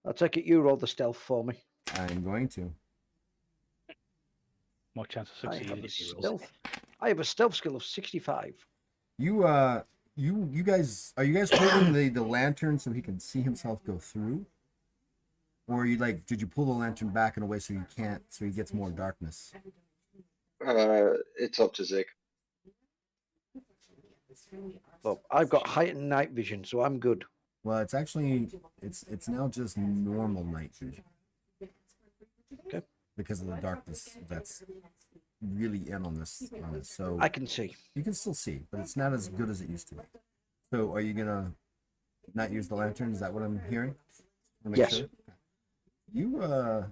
I'll take it you roll the stealth for me. I'm going to. More chance of I succeeding have a if he rolls. stealth. I have a stealth skill of 65. You guys, are you guys holding the lantern so he can see himself go through? Or are you did you pull the lantern back in a way so he gets more darkness? It's up to Zig. Well, I've got heightened night vision, so I'm good. Well, it's actually it's now just normal night vision. Okay. Because of the darkness that's really in on this. So I can see. you can still see, but it's not as good as it used to be. So are you gonna not use the lantern? Is that what I'm hearing? Wanna make Yes. sure? You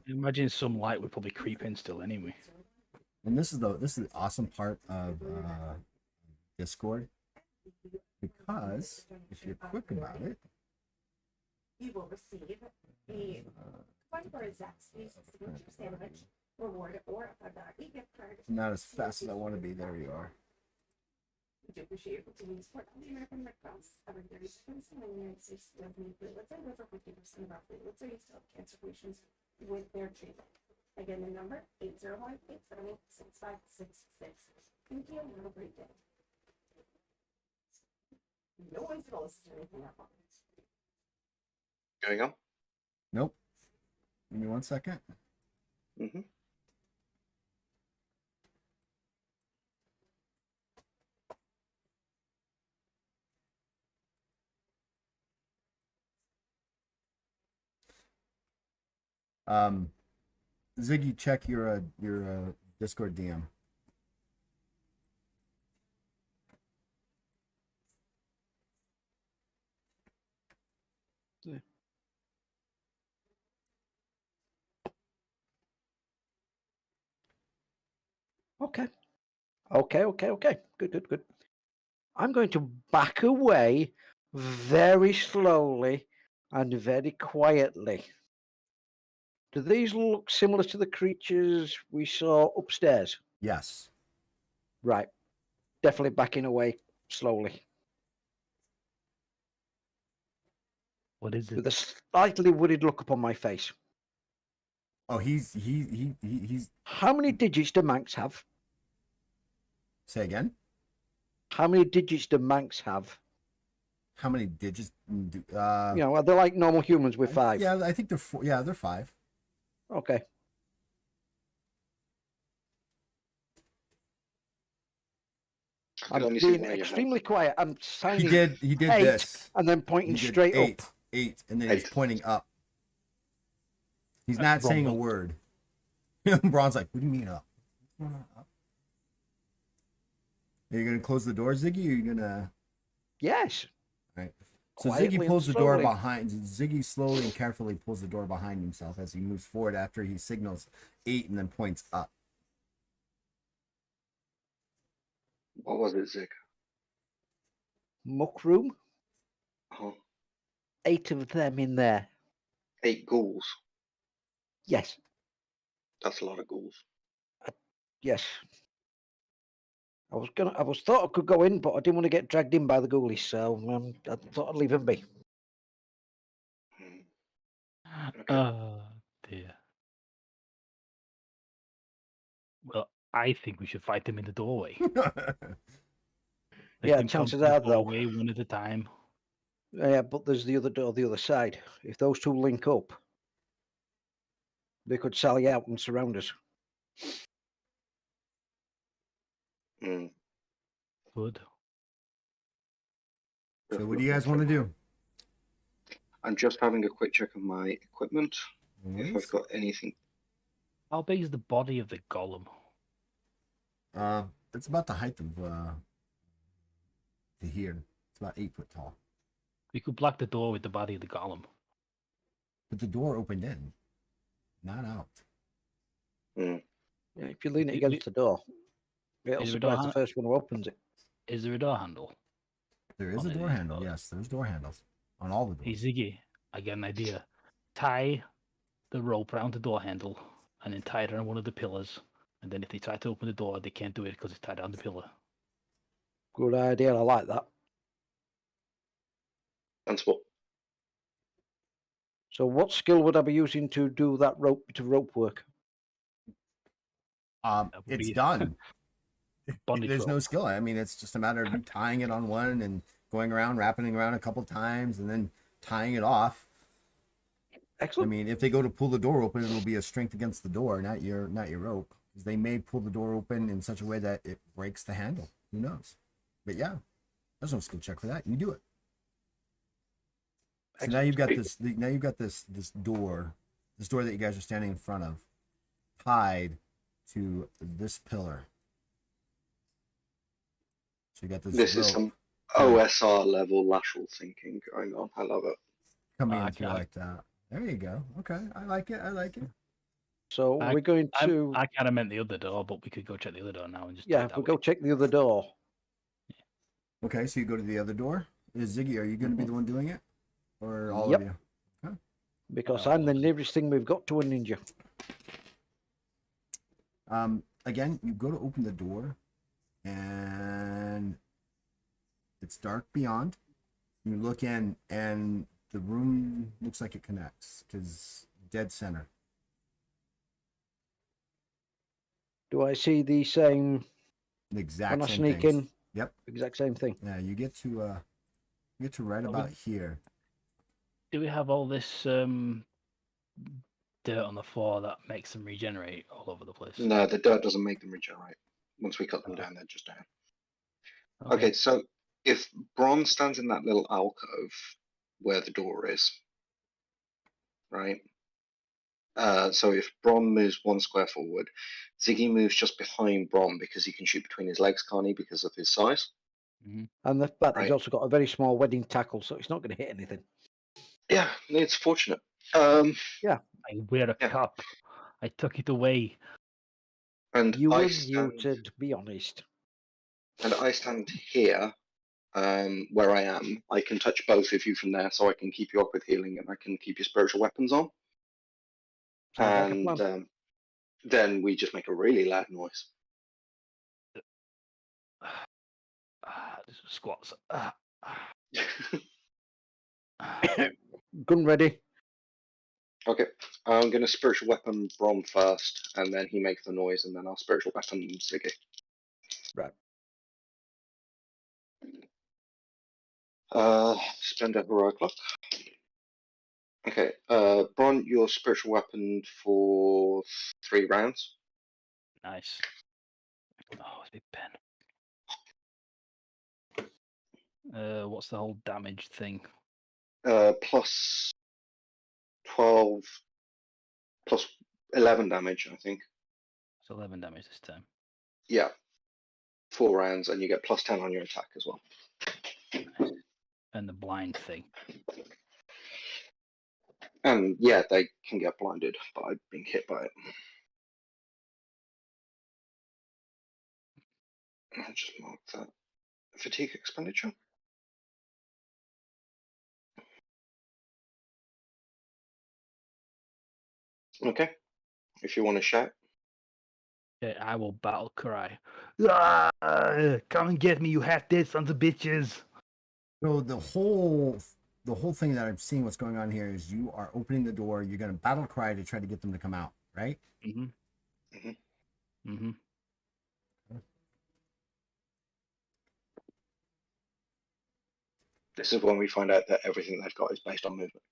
Imagine some light would probably creep in still anyway. and this is the awesome part of Discord, because if you're quick about it, you will receive a coin for a Zaxby's signature sandwich reward or a $5 gift card. not as fast as I want to be. There you are. We do appreciate your continued support of the American Red Cross. Every 30 seconds in the United States does need platelets, and over 50% of our platelets are used to help cancer patients with their treatment. Again, the number 801-878-6566. Thank you, and have a great day. No one's gonna listen to anything that long. Going on? Nope. Give me 1 second. Mm-hmm. Ziggy, check your Discord DM. Okay. Okay. Good. I'm going to back away very slowly and very quietly. Do these look similar to the creatures we saw upstairs? Yes. Right. Definitely backing away slowly What is it? with a slightly worried look upon my face. Oh, he's How many digits do Manx have? say again. How many digits do Manx have? How many digits? Do, Are they like normal humans with 5? Yeah, I think they're 4. Yeah, they're 5. Okay. I can I'm only see being what you have. extremely quiet. I'm He signing did 8 this. and then pointing He did straight eight, up. 8, and then he's 8. pointing up. He's not Wrong saying a one. word. Braun's like, what do you mean up? What's going on, up? Are you gonna close the door, Ziggy? Or are you gonna? Yes. Right. So Quietly Ziggy and pulls the door slowly. behind. Ziggy slowly and carefully pulls the door behind himself as he moves forward after he signals 8 and then points up. What was it, Zig? Muck room. Uh-huh. 8 of them in there. 8 ghouls. Yes. That's a lot of ghouls. Yes. I was thought I could go in, but I didn't want to get dragged in by the ghoulies, so I thought I'd leave them be. Hmm. Okay. Oh dear. Well, I think we should fight them in the doorway. Let Yeah, them come chances to the are, though. doorway one at a time. Yeah, but there's the other door, the other side. If those two link up, they could sally out and surround us. Hmm. Good. So what do you guys want to do? I'm just having a quick check of my equipment. No If worries. I've got anything. How big is the body of the golem? It's about the height of to here. It's about 8 foot tall. We could block the door with the body of the golem. But the door opened in, not out. Hmm. Yeah, if you lean it We- against the door, it'll Is there a surprise door the first one who opens it. Is there a door handle? There is On a any door of these handle. doors? Yes, there's door handles on all the Hey doors. Ziggy, I get an idea. Tie the rope around the door handle and then tie it around one of the pillars. And then if they try to open the door, they can't do it because it's tied on the pillar. Good idea. I like that. Sensible. So, what skill would I be using to do that rope work? That would It's be done. bondage There's no rope. skill. I mean, it's just a matter of you tying it on one and going around, wrapping it around a couple times, and then tying it off. I Excellent. mean, if they go to pull the door open, it'll be a strength against the door, not your rope. Because they may pull the door open in such a way that it breaks the handle. Who knows? But yeah, there's no skill check for that. You do it. So now you've got this. Now you've got this door that you guys are standing in front of, tied to this pillar. So you got this. This is rope some tied- OSR level lateral thinking going on. I love it. coming Ah, in through okay. like that. There you go. Okay, I like it. I like it. So, I- we're going to. I kind of meant the other door, but we could go check the other door now and just do Yeah, it that we'll way. go check the other door. Okay, so you go to the other door. Is Ziggy, are you going to be the one doing it, or all Yep. of you? Because Oh, I'm the okay. nearest thing we've got to a ninja. Again, you go to open the door, and it's dark beyond. You look in, and the room looks like it connects because dead center. Do I see the same The exact when I same sneak things. in? Yep. Exact same thing. Yeah, you get to right Oh, about here. Do we have all this dirt on the floor that makes them regenerate all over the place? No, the dirt doesn't make them regenerate. Once we cut them down, they're just down. Okay, so if Bron stands in that little alcove where the door is, right? So if Brom moves 1 square forward, Ziggy moves just behind Brom because he can shoot between his legs, can't he, because of his size? And the fact that he's Right. also got a very small wedding tackle, so it's not going to hit anything. Yeah, it's fortunate. I wear a Yeah. cup. I took it away. And You I were stand, muted, be honest. and I stand here, where I am. I can touch both of you from there, so I can keep you up with healing, and I can keep your spiritual weapons on. Sounds like a And plan. then we just make a really loud noise. This was squats. Gun ready. Okay, I'm gonna spiritual weapon Brom first, and then he makes the noise, and then I'll spiritual weapon Ziggy. Right. Spend a heroic luck. Okay, Bron, your spiritual weapon for 3 rounds. Nice. Oh, it's a big pen. What's the whole damage thing? Plus 12, plus 11 damage, I think. It's 11 damage this time. Yeah, 4 rounds, and you get plus 10 on your attack as well. Nice. And the blind thing. And yeah, they can get blinded by being hit by it. I'll just mark that. Fatigue expenditure. Okay, if you want to shout. Okay, I will battle cry. Ah, come and get me, you half-dead sons of bitches. So the whole thing that I'm seeing what's going on here is you are opening the door. You're going to battle cry to try to get them to come out, right? Mm-hmm. Mm-hmm. Mm-hmm. This is when we find out that everything they've got is based on movement.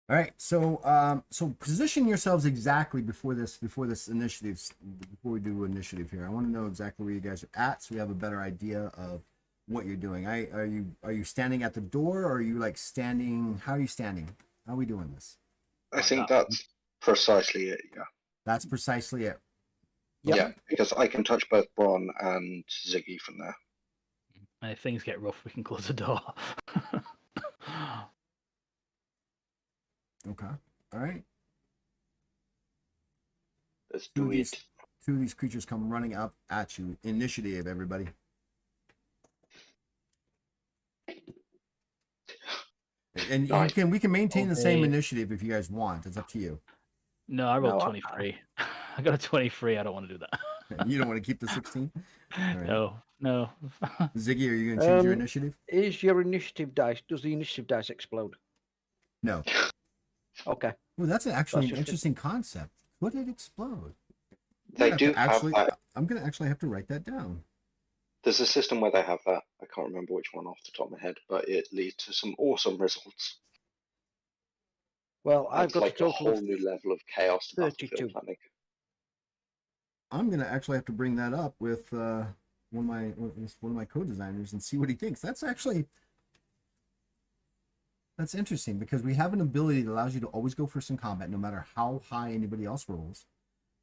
All right, so position yourselves exactly before this initiative, before we do initiative here. I want to know exactly where you guys are at, so we have a better idea of what you're doing. Are you standing at the door, or are you like standing? How are you standing? How are we doing this? I think that's precisely it. Yeah. That's precisely it. Yep. Yeah, because I can touch both Bron and Ziggy from there. And if things get rough, we can close the door. Okay. All right. Let's Two do of these it. creatures come running up at you. Initiative, everybody. And Nice. we can maintain the same Okay. initiative if you guys want. It's up to you. No, I rolled No, 23. I got a 23. I don't want to do that. You don't want to keep the 16? right. No. Ziggy, are you going to change your initiative? Is your initiative dice? Does the initiative dice explode? No. Okay. Well, that's actually That's an just interesting concept. Could it explode? They do have that. I'm going to actually have to write that down. There's a system where they have that. I can't remember which one off the top of my head, but it leads to some awesome results. Well, I've It's got like a total whole of new level of chaos to 32. battlefield planning. I'm going to actually have to bring that up with one of my co-designers and see what he thinks. That's interesting because we have an ability that allows you to always go first in combat, no matter how high anybody else rolls.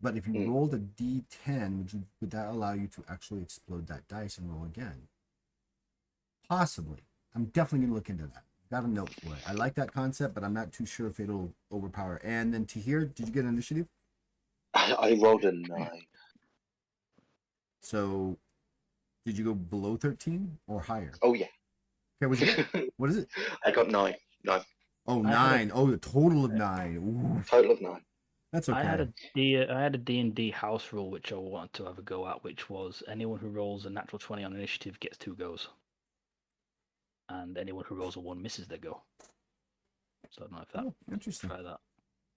But if you rolled a D10, would that allow you to actually explode that dice and roll again? Possibly. I'm definitely going to look into that. Got a note for it. I like that concept, but I'm not too sure if it'll overpower. And then Tahir, did you get initiative? I rolled a 9. So, did you go below 13 or higher? Oh yeah. Okay, what is it? I got 9. 9. Oh, 9. Oh, the total of 9. Ooh, Total of 9. that's okay. I had a D&D house rule which I wanted to have a go at, which was anyone who rolls a natural 20 on initiative gets 2 goes. And anyone who rolls a 1 misses their go. So I don't know if that. Interesting. Try that.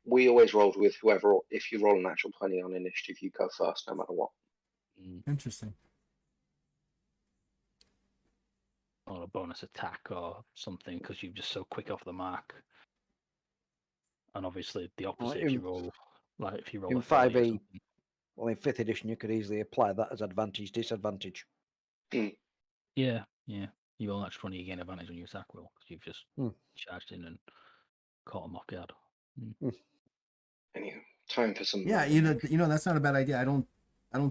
We always rolled with whoever. If you roll a natural 20 on initiative, you go first, no matter what. Interesting. Or a bonus attack or something because you're just so quick off the mark. And obviously the opposite if you roll a 30 or 5e, something. Well, in 5th edition, you could easily apply that as advantage, disadvantage. Yeah. You will naturally 20 gain advantage on your attack roll because you've just charged in and caught him off guard. Anyway, time for some. Yeah, you know that's not a bad idea. I don't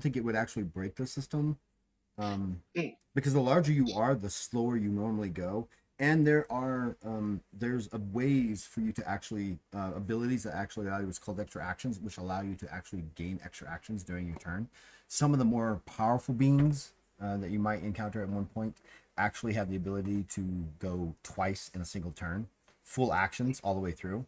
think it would actually break the system, because the larger you are, the slower you normally go, and there's ways for you to actually abilities that actually allow you what's called extra actions, which allow you to actually gain extra actions during your turn. Some of the more powerful beings that you might encounter at one point actually have the ability to go twice in a single turn, full actions all the way through.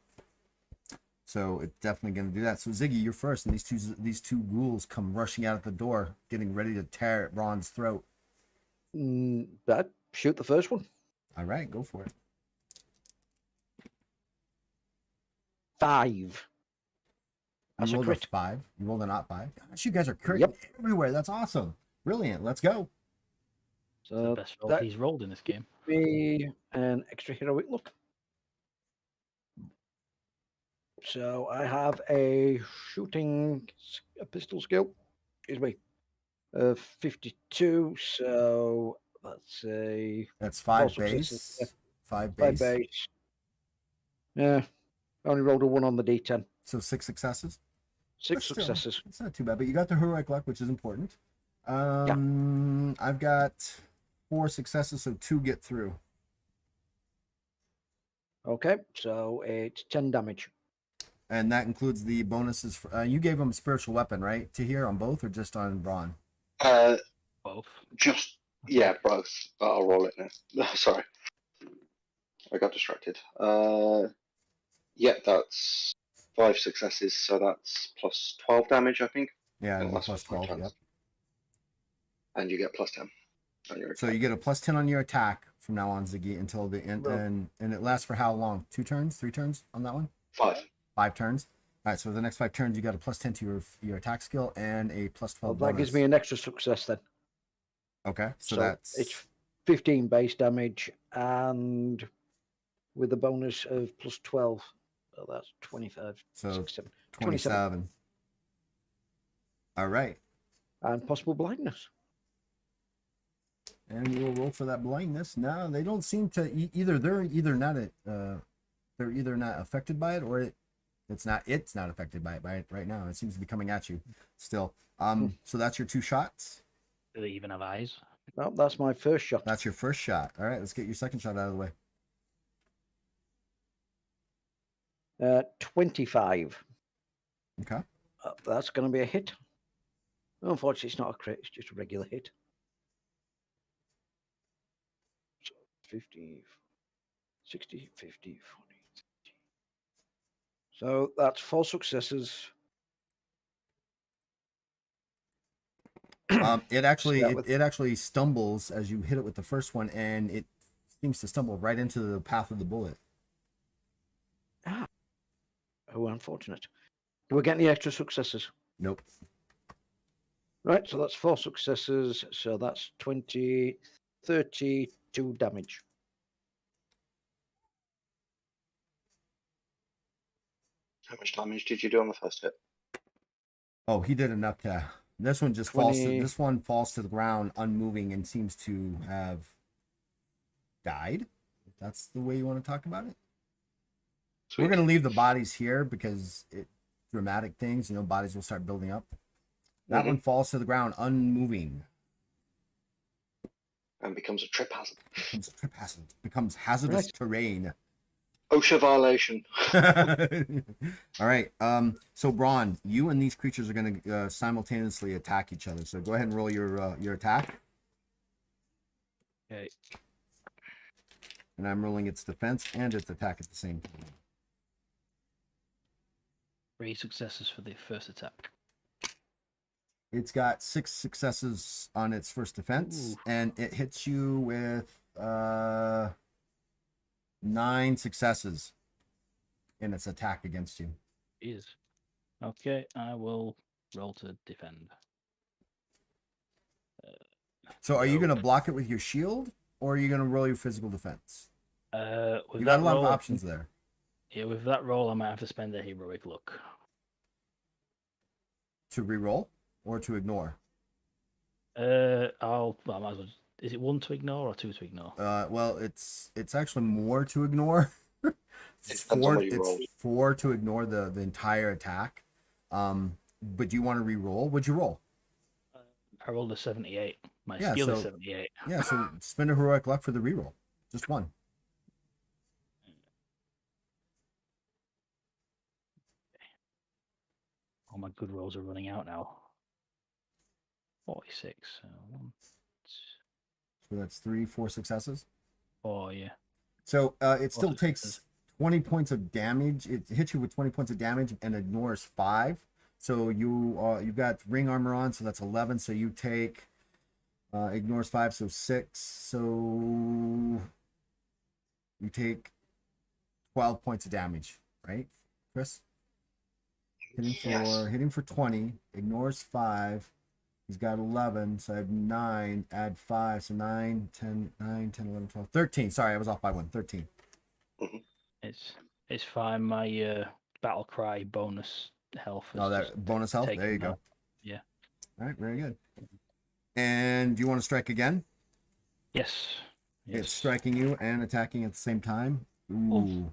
So it's definitely going to do that. So Ziggy, you're first, and these two ghouls come rushing out at the door, getting ready to tear at Ron's throat. That shoot the first one. All right, go for it. 5. That's You a rolled a crit. 5. You rolled a not 5. Gosh, you guys are crit Yep. everywhere. That's awesome. Brilliant. Let's go. It's the So best roll that he's rolled in this game. be an extra heroic look. So I have a pistol skill, excuse me, of 52. So that's That's 5 successes, base. yeah. 5 5 base. base. Yeah, I only rolled a 1 on the d10. So 6 successes. 6 But still, successes. It's not too bad, but you got the heroic luck, which is important. I've got 4 successes, so 2 get through. Okay, so it's 10 damage. And that includes the bonuses. You gave him spiritual weapon, right? To hear on both or just on Braun? Both. Just both. But I'll roll it now. Sorry, I got distracted. That's 5 successes, so that's plus 12 damage, I think. Yeah, And it'll be that's plus for 5 12. Yep. turns. And you get plus 10 on your So attack. you get a plus 10 on your attack from now on, Ziggy, until the end. Well- And it lasts for how long? 2 turns? 3 turns on that one? 5. 5 turns. All right, so the next 5 turns, you got a plus 10 to your attack skill and a plus 12 Well, that bonus. gives me an extra success then. Okay, so It's that's 15 base damage, and with the bonus of plus 12, well, that's 25, So 6, 7, 27. All right, and possible blindness. and we will roll for that blindness. No, they don't seem to they're either not affected by it, or it's not affected by it right now. It seems to be coming at you still. So that's your 2 shots. Do they even have eyes? No, that's my first shot. That's your first shot. All right, let's get your second shot out of the way. 25. Okay. That's going to be a hit. Unfortunately, it's not a crit, it's just a regular hit. So 50, 60, 50, 40, 30. So that's 4 successes. It actually Start with- it actually stumbles as you hit it with the first one, and it seems to stumble right into the path of the bullet. Oh, unfortunate. Do we get any extra successes? Nope. Right, so that's 4 successes. So that's 32 damage. How much damage did you do on the first hit? Oh, he did enough to. This one just falls. 20. This one falls to the ground, unmoving, and seems to have died. If that's the way you want to talk about it. Sweet. We're gonna leave the bodies here because dramatic things. Bodies will start building up. That one falls to the ground, unmoving. And becomes a trip hazard. Becomes hazardous Right. terrain. OSHA violation. All right. So Braun, you and these creatures are going to simultaneously attack each other. So go ahead and roll your attack. Okay. And I'm rolling its defense and its attack at the same time. 3 successes for the first attack. It's got 6 successes on its first defense, Ooh. and it hits you with 9 successes in its attack against you. Is. Okay, I will roll to defend. So are you No. going to block it with your shield, or are you going to roll your physical defense? With You got a that lot of roll, options there. Yeah, with that roll, I might have to spend a heroic look. To re-roll? or to ignore? I might as well. Is it 1 to ignore or 2 to ignore? Well, it's actually more to ignore. It depends on what you It's roll. 4 to ignore the entire attack. But do you want to re-roll? What'd you roll? I rolled a 78. My Yeah, skill is so- 78. Yeah, so spend a heroic luck for the re-roll. Just one. All my good rolls are running out now. 46. One, So that's 3, 4 successes. 4, yeah. So it still Four takes successes. 20 points of damage. It hits you with 20 points of damage and ignores 5. So you've got ring armor on, so that's 11. So you take ignores 5, so 6. So you take 12 points of damage, right, Chris? Yes. Hitting for 20, ignores 5. He's got 11, so I have 9, add 5, so 9, 10, 9, 10, 11, 12, 13. Sorry, I was off by 1. 13. It's fine. My battle cry bonus health. Oh, has that just bonus health? taken There you that. go. Yeah. All right, very good. And do you want to strike again? Yes. It's striking you and attacking at the same time. Ooh.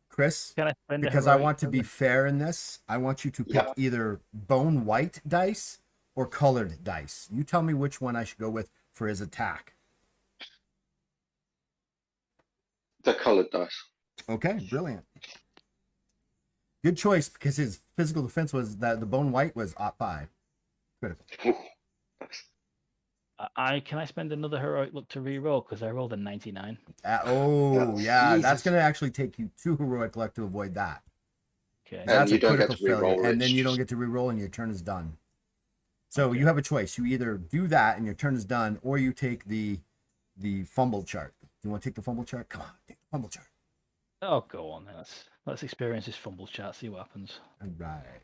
Chris, Can I spend a because I heroic want to be weapon? fair in this, I want you to pick Yeah. either bone white dice or colored dice. You tell me which one I should go with for his attack. The coloured dice. Okay, brilliant. Good choice, because his physical defense was that the bone white was +5. Critical. Ooh, nice. Can I spend another heroic look to re-roll because I rolled a 99. Oh, yeah, that's Jesus. going to actually take you 2 heroic luck to avoid that. Okay. And That's you a don't get critical to re-roll, failure, and it's then you don't just- get to re-roll, and your turn is done. So Okay. you have a choice. You either do that, and your turn is done, or you take the fumble chart. Do you want to take the fumble chart? Come on, take the fumble chart. Oh, go on then. Let's experience this fumble chat. See what happens. All right.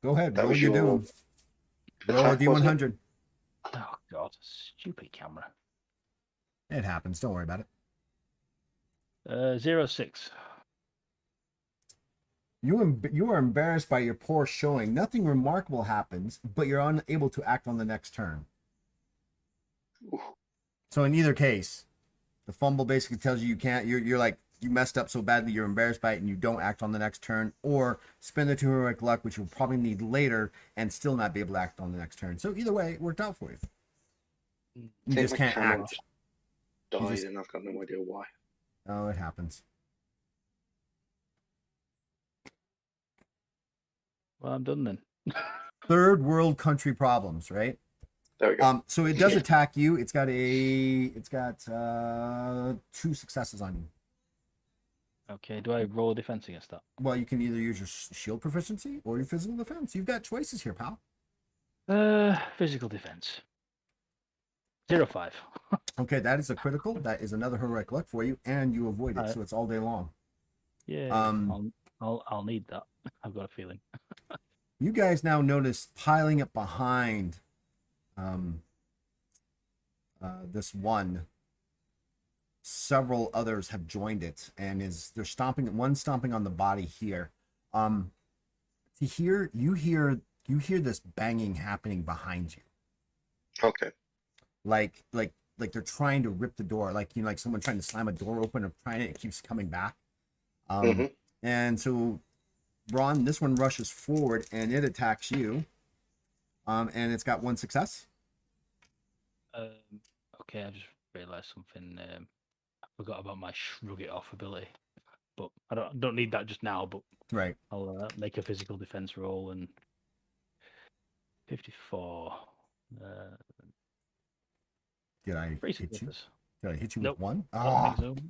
Go ahead. That Roll was your your doom. Roll a attack, wasn't it? D100. Oh God, stupid camera. It happens. Don't worry about it. 06. You are embarrassed by your poor showing. Nothing remarkable happens, but you're unable to act on the next turn. Ooh. So in either case, the fumble basically tells you you can't. You're like you messed up so badly you're embarrassed by it and you don't act on the next turn, or spend the 2 heroic luck, which you'll probably need later, and still not be able to act on the next turn. So either way, it worked out for you. You I think just my can't camera act. died, just- and I've got no idea why. Oh, it happens. Well, I'm done then. Third world country problems, right? There we go. So it does attack you. It's got 2 successes on you. Okay. Do I roll a defense against that? Well, you can either use your shield proficiency or your physical defense. You've got choices here, pal. Physical defense. 05. Okay, that is a critical. That is another heroic luck for you, and you avoid it, Alright. so it's all day long. Yeah. I'll need that. I've got a feeling. You guys now notice piling up behind this one. Several others have joined it, and they're stomping. One stomping on the body here. You hear this banging happening behind you, Okay. like they're trying to rip the door, like like someone trying to slam a door open or trying it keeps coming back. Mhm. And so Ron, this one rushes forward and it attacks you. And it's got 1 success. Okay, I just realised something. I forgot about my shrug it off ability, but I don't need that just now. But Right. I'll make a physical defense roll and 54. Did I 3 hit you? successes. Did I hit you Nope. with 1? I don't Ah, think so.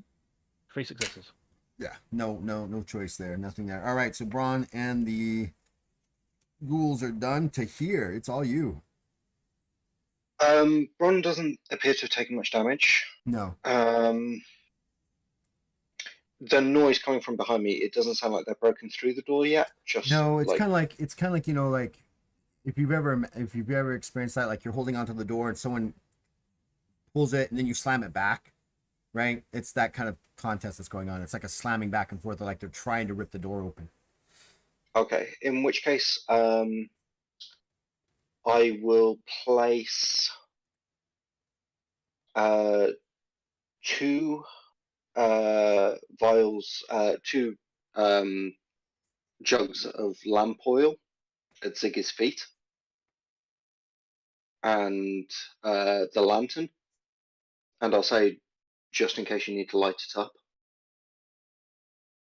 3 successes. yeah. No choice there. Nothing there. All right. So Braun and the ghouls are done. To here, it's all you. Bron doesn't appear to have taken much damage. No. The noise coming from behind me, it doesn't sound like they've broken through the door yet. Just No, it's like, kind of like like if you've ever experienced that, like you're holding onto the door and someone pulls it and then you slam it back, right? It's that kind of contest that's going on. It's like a slamming back and forth, like they're trying to rip the door open. Okay, in which case, I will place two vials, two jugs of lamp oil at Ziggy's feet, and the lantern. And I'll say, just in case you need to light it up,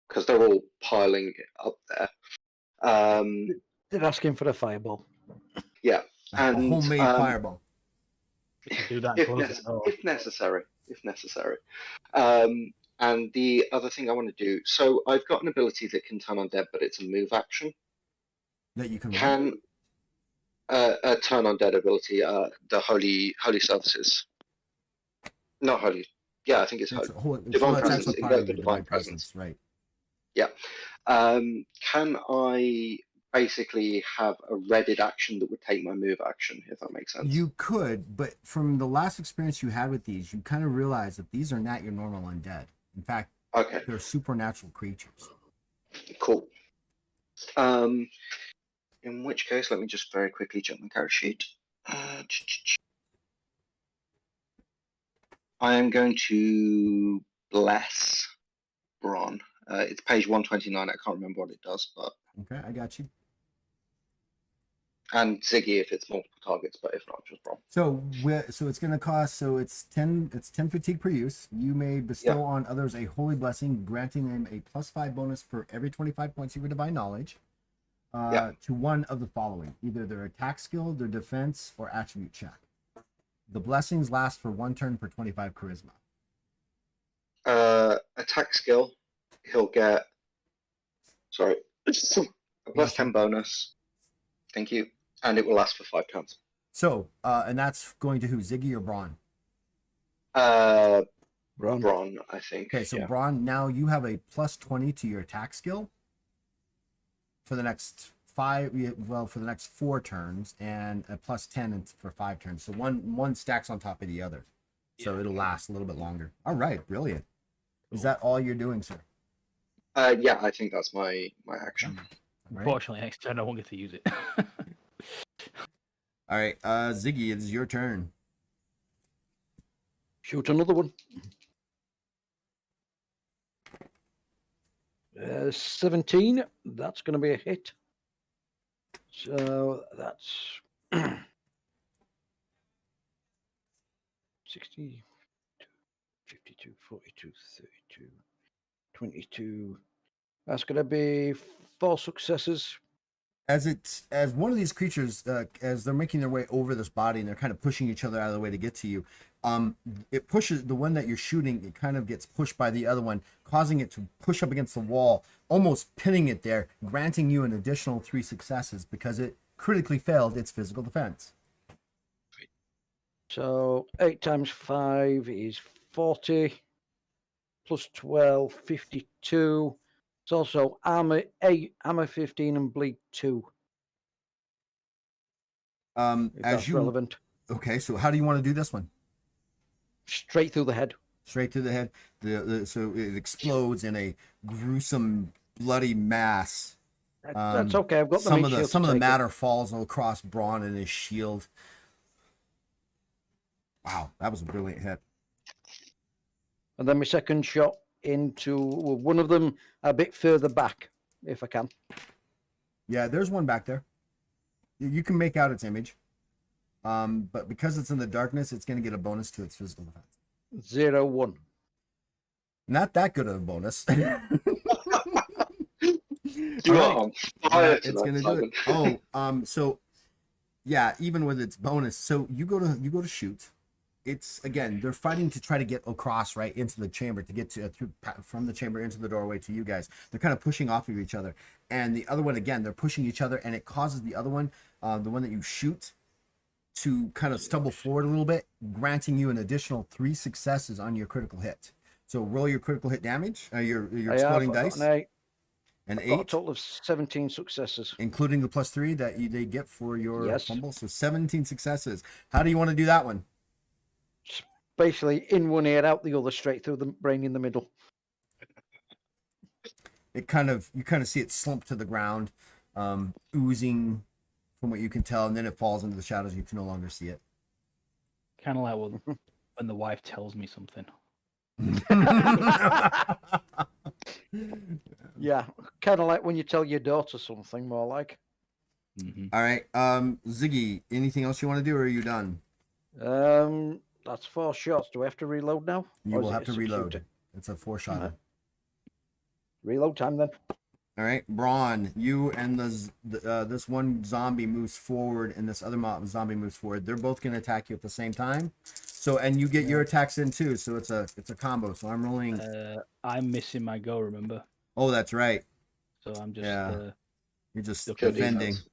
because they're all piling up there. They're asking for a fireball. Yeah, A and homemade fireball. You can do that. if, Close the door. if necessary. And the other thing I want to do, so I've got an ability that can turn undead, but it's a move action. That you can what? Can a turn undead ability, the holy services, not holy. Yeah, I think it's holy. Divine it's presence. actually part of Invoke the your divine presence. right? Yeah. Can I basically have a readied action that would take my move action, if that makes sense? You could, but from the last experience you had with these, you kind of realize that these are not your normal undead. In fact, Okay, they're supernatural creatures. cool. In which case, let me just very quickly check my character sheet. I am going to bless Bron. It's page 129. I can't remember what it does, but Okay, I got you. and Ziggy if it's multiple targets, but if not, just Bron. So it's going to cost. So it's 10 fatigue per use. You may bestow on others a holy blessing, granting them a +5 bonus for every 25 points of your divine knowledge. To one of the following: either their attack skill, their defense, or attribute check. The blessings last for 1 turn per 25 charisma. Attack skill, he'll get a +10 bonus. Thank you, and it will last for 5 turns. So, and that's going to who? Ziggy or Braun? Bron, I think. Okay, so Braun, now you have a +20 to your attack skill for the next 4 turns, and a +10 for 5 turns. So one stacks on top of the other, so it'll last a little bit longer. All right, brilliant. Is that all you're doing, sir? Yeah, I think that's my action. Right. Unfortunately, next turn I won't get to use it. All right, Ziggy, it's your turn. Shoot another one. 17. That's going to be a hit. So that's 60, 52, 42, 32, 22. That's going to be 4 successes. As one of these creatures, as they're making their way over this body and they're kind of pushing each other out of the way to get to you, it pushes the one that you're shooting. It kind of gets pushed by the other one, causing it to push up against the wall, almost pinning it there, granting you an additional 3 successes because it critically failed its physical defense. So 8 times 5 is 40, plus 12, 52. It's also armor 8, armor 15, and bleed 2. As that's you relevant. Okay, so how do you want to do this one? Straight through the head. Straight through the head. So it explodes in a gruesome, bloody mass. That's okay. I've got some of the matter falls across Braun and his shield. Wow, that was a brilliant hit. And then my second shot into one of them a bit further back, if I can. Yeah, there's one back there. You can make out its image. But because it's in the darkness, it's going to get a bonus to its physical defense. 0-1. Not that good of a bonus. You are on fire it's going to do it. So yeah, even with its bonus, so you go to shoot. It's again, they're fighting to try to get across right into the chamber to get to through from the chamber into the doorway to you guys. They're kind of pushing off of each other, and the other one again, they're pushing each other, and it causes the other one, the one that you shoot, to kind of stumble forward a little bit, granting you an additional 3 successes on your critical hit. So roll your critical hit damage, your exploding dice. An 8. Got a total of 17 successes, including the +3 that they get for your fumble. So 17 successes. How do you want to do that one? Basically, in one ear, out the other, straight through the brain in the middle. You kind of see it slump to the ground. oozing from what you can tell, and then it falls into the shadows. You can no longer see it. Kind of like when the wife tells me something. Yeah, kind of like when you tell your daughter something, more like. Mm-hmm. All right, Ziggy, anything else you want to do, or are you done? That's 4 shots. Do I have to reload now? You Or will is it have a to reload. substitute? It's a 4-shotter. Reload time then. All right, Braun, you and this one zombie moves forward, and this other zombie moves forward. They're both going to attack you at the same time. So, and you get your attacks in too. So it's a combo. So I'm rolling. I'm missing my go. Remember? Oh, that's right. So I'm just. Yeah. You're just Kill defending. details.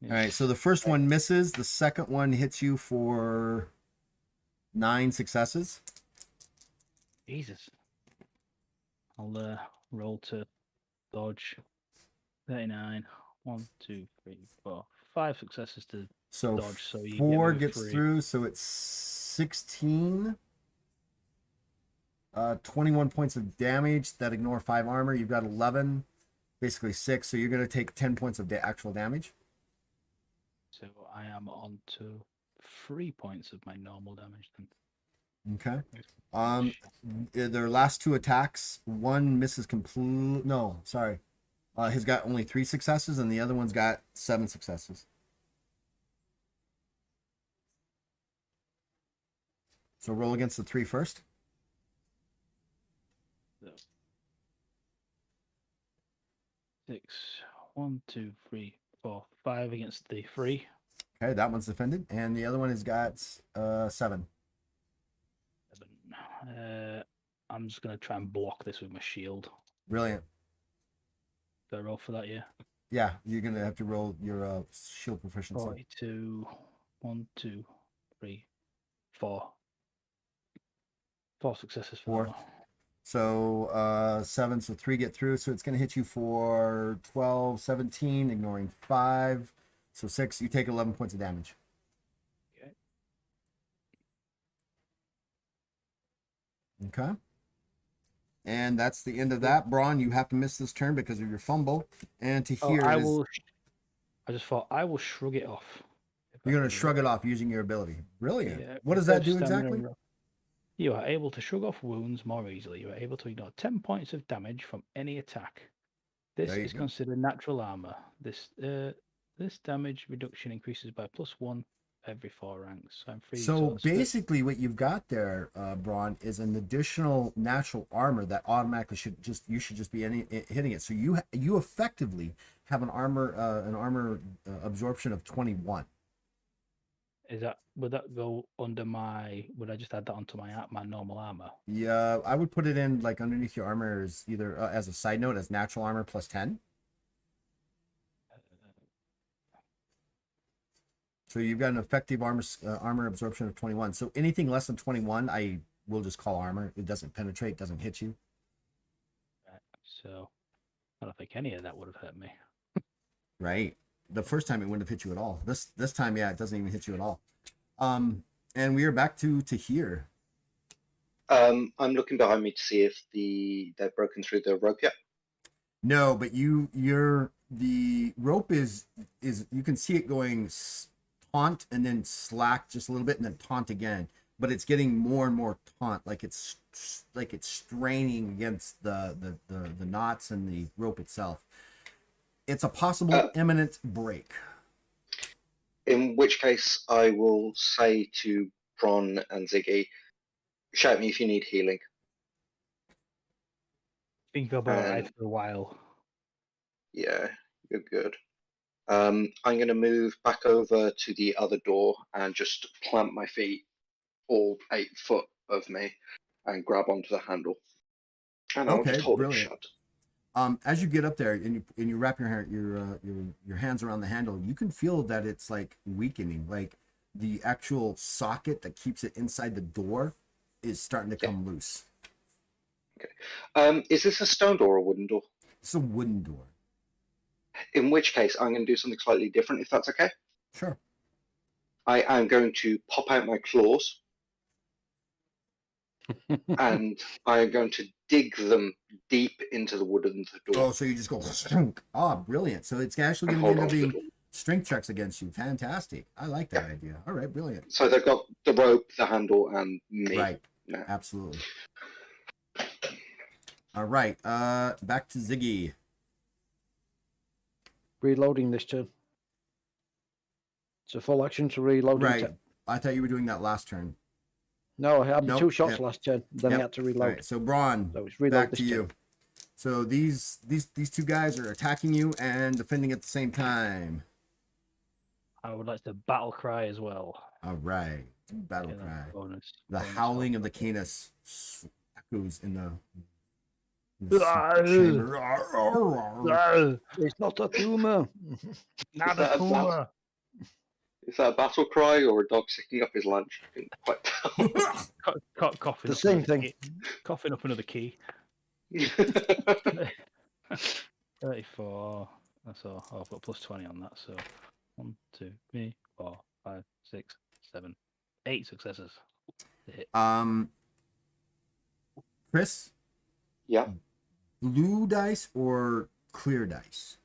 Yeah. All right. So the first one misses. The second one hits you for 9 successes. Jesus. I'll roll to dodge. 39. 1, 2, 3, 4, 5 successes to So dodge. So you 4 get gets 3. through. So it's 16. 21 points of damage that ignore 5 armor. You've got 11, basically 6. So you're going to take 10 points of actual damage. So I am on to 3 points of my normal damage then. Okay. Their last 2 attacks, one misses complete. No, sorry. He's got only 3 successes, and the other one's got 7 successes. So roll against the 3 first. So, 6. 1, 2, 3, 4, 5 against the 3. Okay, that one's defended, and the other one has got 7. 7. I'm just gonna try and block this with my shield. Brilliant. Do I roll for that? Yeah. Yeah, you're gonna have to roll your shield proficiency. 42. 1, 2, 3, 4. 4 successes for 4. that one. So 7, so 3 get through. So it's going to hit you for 12, 17, ignoring 5. So 6, you take 11 points of damage. Okay. Okay. And that's the end of that. Braun, you have to miss this turn because of your fumble. And to Oh, here, I just thought I will shrug it off. you're going to shrug it off using your ability. Brilliant. Yeah, What does that do stamina exactly? roll. You are able to shrug off wounds more easily. You are able to ignore 10 points of damage from any attack. This There you is go. considered natural armor. This damage reduction increases by +1 every 4 ranks. So I'm free. So basically, what you've got there, Braun, is an additional natural armor that automatically should just be hitting it. So you effectively have an armor absorption of 21. Would that go under my? Would I just add that onto my normal armor? Yeah, I would put it in like underneath your armor as either as a side note as natural armor plus 10. So you've got an effective armor absorption of 21. So anything less than 21, I will just call armor. It doesn't penetrate, doesn't hit you. Right. So I don't think any of that would have hurt me. Right. The first time it wouldn't have hit you at all. This time, yeah, it doesn't even hit you at all. And we are back to here. I'm looking behind me to see if they've broken through the rope yet. No, but the rope is you can see it going taunt and then slack just a little bit and then taunt again, but it's getting more and more taunt, like it's straining against the knots and the rope itself. It's a possible imminent break. In which case, I will say to Bron and Ziggy, shout me if you need healing. Think about it for a while. Yeah, you're good. I'm going to move back over to the other door and just plant my feet all 8 foot of me and grab onto the handle. And I'll just hold it shut. As you get up there and you wrap your hands around the handle, you can feel that it's like weakening, like the actual socket that keeps it inside the door is starting to come loose. Okay. Is this a stone door or a wooden door? It's a wooden door. In which case, I'm going to do something slightly different, if that's okay. Sure. I am going to pop out my claws and I am going to dig them deep into the wooden door Oh, so you just go. Oh, brilliant. So it's actually and going to hold end on up to the being door. strength checks against you. Fantastic. I like that idea. All right, brilliant. So they've got the rope, the handle, and me. Right. Now. Absolutely. All right. Back to Ziggy. Reloading this turn. It's a full action to reload. Right. I thought you were doing that last turn. No, I had Nope, 2 shots yep. last turn. Then I had to All reload. right. So Braun, So it's reload back this to you. turn. So these two guys are attacking you and defending at the same time. I would like to battle cry as well. All right. Battle Get that cry. bonus. The bonus howling off. of the Canis echoes in the Ah, chamber. It's not a tumor. Not that a a battle? puma. Is that a battle cry or a dog sticking up his lunch? I couldn't quite Coughing The up same another thing. key. Coughing up another key. tell. 34. So I've got plus 20 on that. So 1, 2, 3, 4, 5, 6, 7, 8 successes to hit. Chris, Yeah, blue dice or clear dice?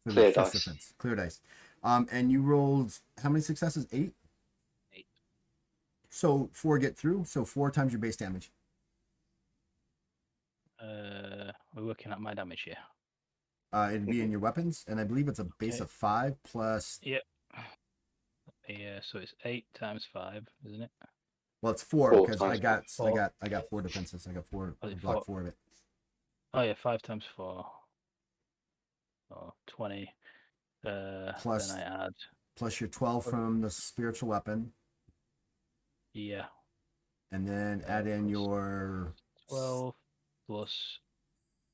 For the Clear fist dice. defense. Clear dice. And you rolled how many successes? 8? 8. So 4 get through. So 4 times your base damage. We're working out my damage here. It'd be in your weapons, and I believe it's a base Okay. of 5 plus. Yep. Yeah, so it's 8 times 5, isn't it? Well, it's 4 4 because times I got 4 defenses. I got 4. Oh, I blocked 4 of it. Oh yeah, 5 times 4. Oh, 20. Plus- Then I add, Plus your 12 from the spiritual weapon, yeah, and then add in plus your 12 plus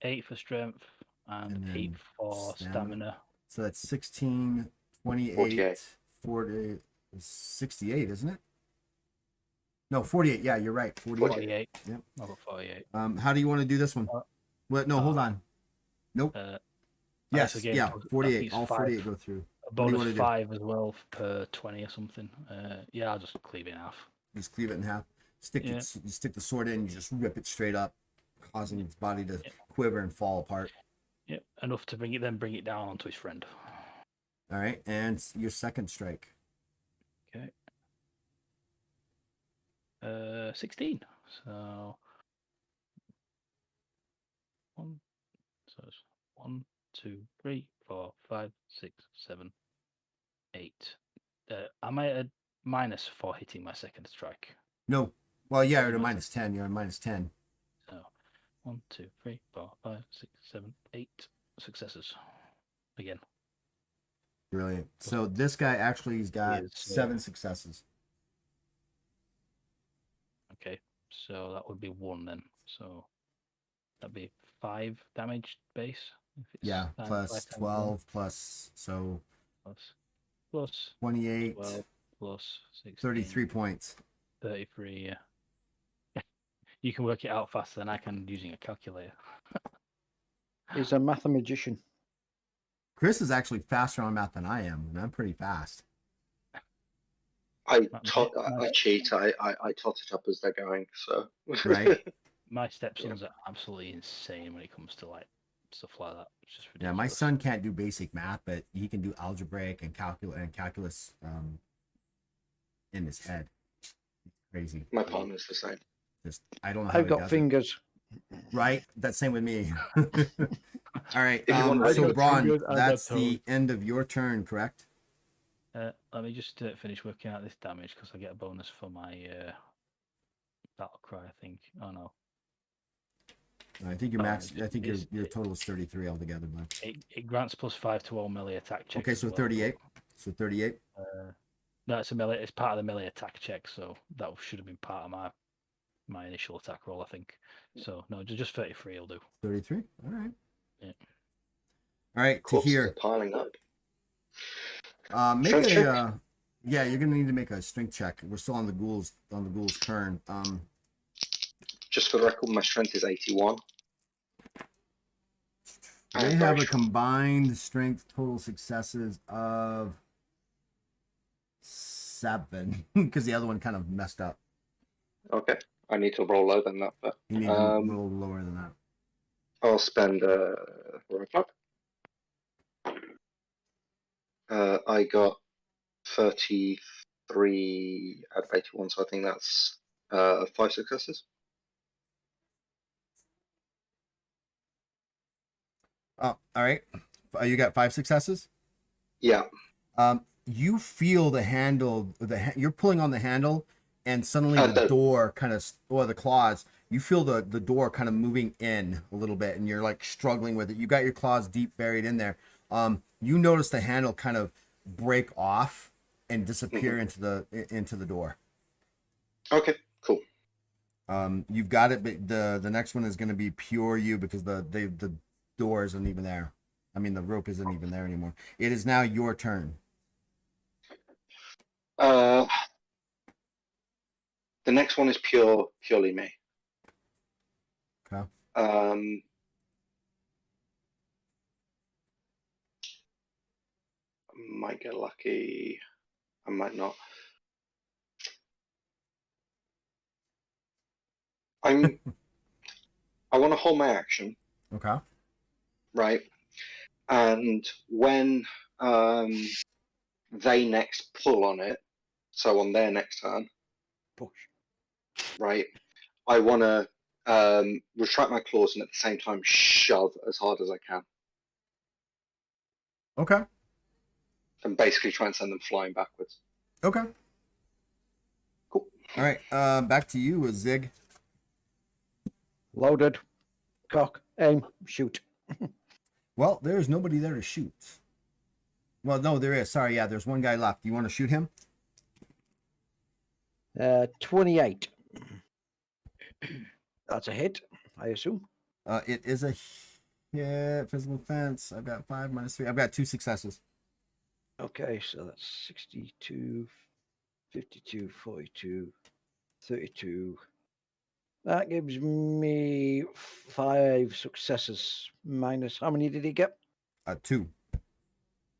8 for strength and And 8 then for stamina. So that's 16, 28, 48. 40, 68, isn't it? No, 48. Yeah, you're right. 48. 48. Yep. I've got 48. How do you want to do this one? What? No, hold on. Nope. Yes. again, Yeah. I think 48. it's All 5. 48 go through. A do you wanna bonus do? 5 as well per 20 or something. Yeah, I'll just cleave it in half. Just cleave it in half. Stick Yeah. it. You stick the sword in. You just rip it straight up, causing its body to quiver and fall apart. Yep, enough to bring it down onto his friend. All right, and your second strike. Okay. 16. So it's 1, 2, 3, 4, 5, 6, 7, 8. Am I at minus for hitting my second strike? No. Well, yeah, you're at a Minus- minus 10. You're at minus 10. So 1, 2, 3, 4, 5, 6, 7, 8 successes. Again. Brilliant. So this guy actually has got Is, 7 successes. Okay. So that would be 1 then. So that'd be 5 damage base. If it's Yeah, times plus 5 times 12 plus, so 1, plus 28, 12 plus 16, 33 points. 33, yeah. You can work it out faster than I can using a calculator. He's a mathematician. Chris is actually faster on math than I am, and I'm pretty fast. I Nice. cheat. I tot it up as they're going. So Right. My stepsons are absolutely insane when it comes to like stuff like that. It's just Yeah, ridiculous. my son can't do basic math, but he can do algebraic and calculus in his head. It's crazy. my partner's the same. Just I don't know how I've he got does fingers. it. Right? That's same with me. All right. If you want to- So got Braun, fingers, I got that's the toes. end of your turn, correct? Let me just finish working out this damage because I get a bonus for my battle cry. I think. Oh no, I think your Oh, max. I think it's- your total is 33 altogether, but it grants plus 5 to all melee attack checks. okay. as So well. 38. So 38. No, it's a melee. It's part of the melee attack check, so that should have been part of my initial attack roll, I think. So no, just 33 will do. 33. All right. Yeah. All right. To Corpses here. are piling up. Make Strength check? a. Yeah, you're gonna need to make a strength check. We're still on the ghouls turn. Just for the record, my strength is 81. They I'm have very a strong. combined strength total successes of 7 because the other one kind of messed up. Okay. I need to roll lower than that, but You need to roll lower than that. I'll spend roll clock. I got 33 out of 81, so I think that's 5 successes. Oh, all right. You got 5 successes. Yeah. You feel the handle. You're pulling on the handle, and suddenly the door kind of, or the claws. You feel the door kind of moving in a little bit, and you're like struggling with it. You got your claws deep buried in there. You notice the handle kind of break off and disappear into the door. Okay, cool. You've got it, but the next one is going to be pure you, because the door isn't even there. I mean, the rope isn't even there anymore. It is now your turn. The next one is purely me. Okay. Might get lucky. I might not. I want to hold my action. Okay. Right. And when they next pull on it, so on their next turn, Push. right, I want to retract my claws and at the same time shove as hard as I can. Okay. And basically try and send them flying backwards. Okay. Cool. All right. Back to you, Zig. Loaded. Cock. Aim. Shoot. Well, there's nobody there to shoot. Well, no, there is. Sorry, yeah, there's one guy left. You want to shoot him? 28. That's a hit, I assume. It is a hit. Physical defense. I've got 5 minus 3. I've got 2 successes. Okay, so that's 62, 52, 42, 32. That gives me 5 successes. Minus, how many did he get? 2.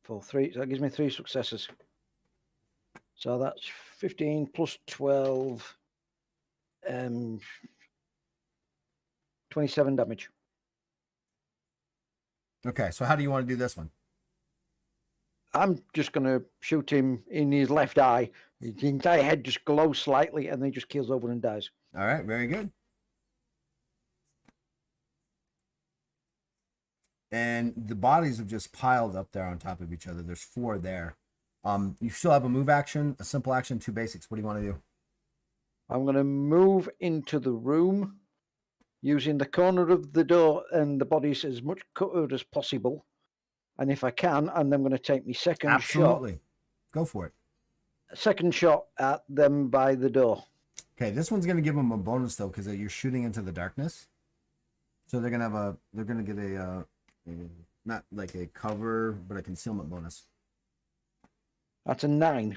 4, 3. So that gives me 3 successes. So that's 15 plus 12. 27 damage. Okay, so how do you want to do this one? I'm just going to shoot him in his left eye. The entire head just glows slightly, and then he just keels over and dies. All right, very good. And the bodies have just piled up there on top of each other. There's 4 there. You still have a move action, a simple action, 2 basics. What do you want to do? I'm going to move into the room using the corner of the door and the bodies as much covered as possible. And if I can, I'm then going to take my second Absolutely. Go for it. second shot at them by the door. Okay, this one's going to give them a bonus, though, because you're shooting into the darkness. So they're going to get a not like a cover, but a concealment bonus. That's a 9.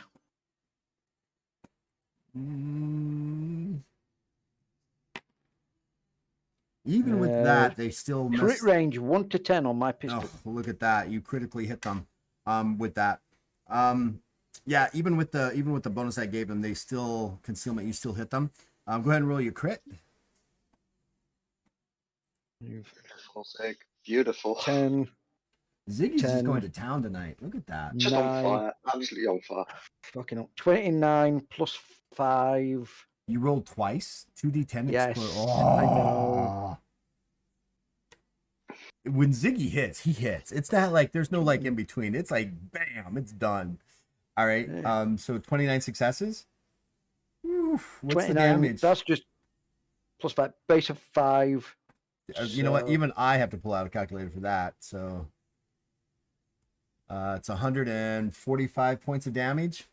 Even with that, they still Crit miss. range 1 to 10 on my pistol. Oh, look at that! You critically hit them. With that. Yeah, even with the bonus I gave them, they still concealment. You still hit them. Go ahead and roll your crit. Beautiful, Zig. Beautiful. 10. Ziggy's just 10. going to town tonight. Look at that. Just 9. on fire. Absolutely on fire. Fucking up. 29 plus 5. You rolled twice. 2d10. Yes, Oh. I know. When Ziggy hits, he hits. It's not like there's no like in between. It's like bam, it's done. All right. So 29 successes. Oof, what's the damage? That's just plus 5. Base of 5. You know what? Even I have to pull out a calculator for that. So it's 145 points of damage.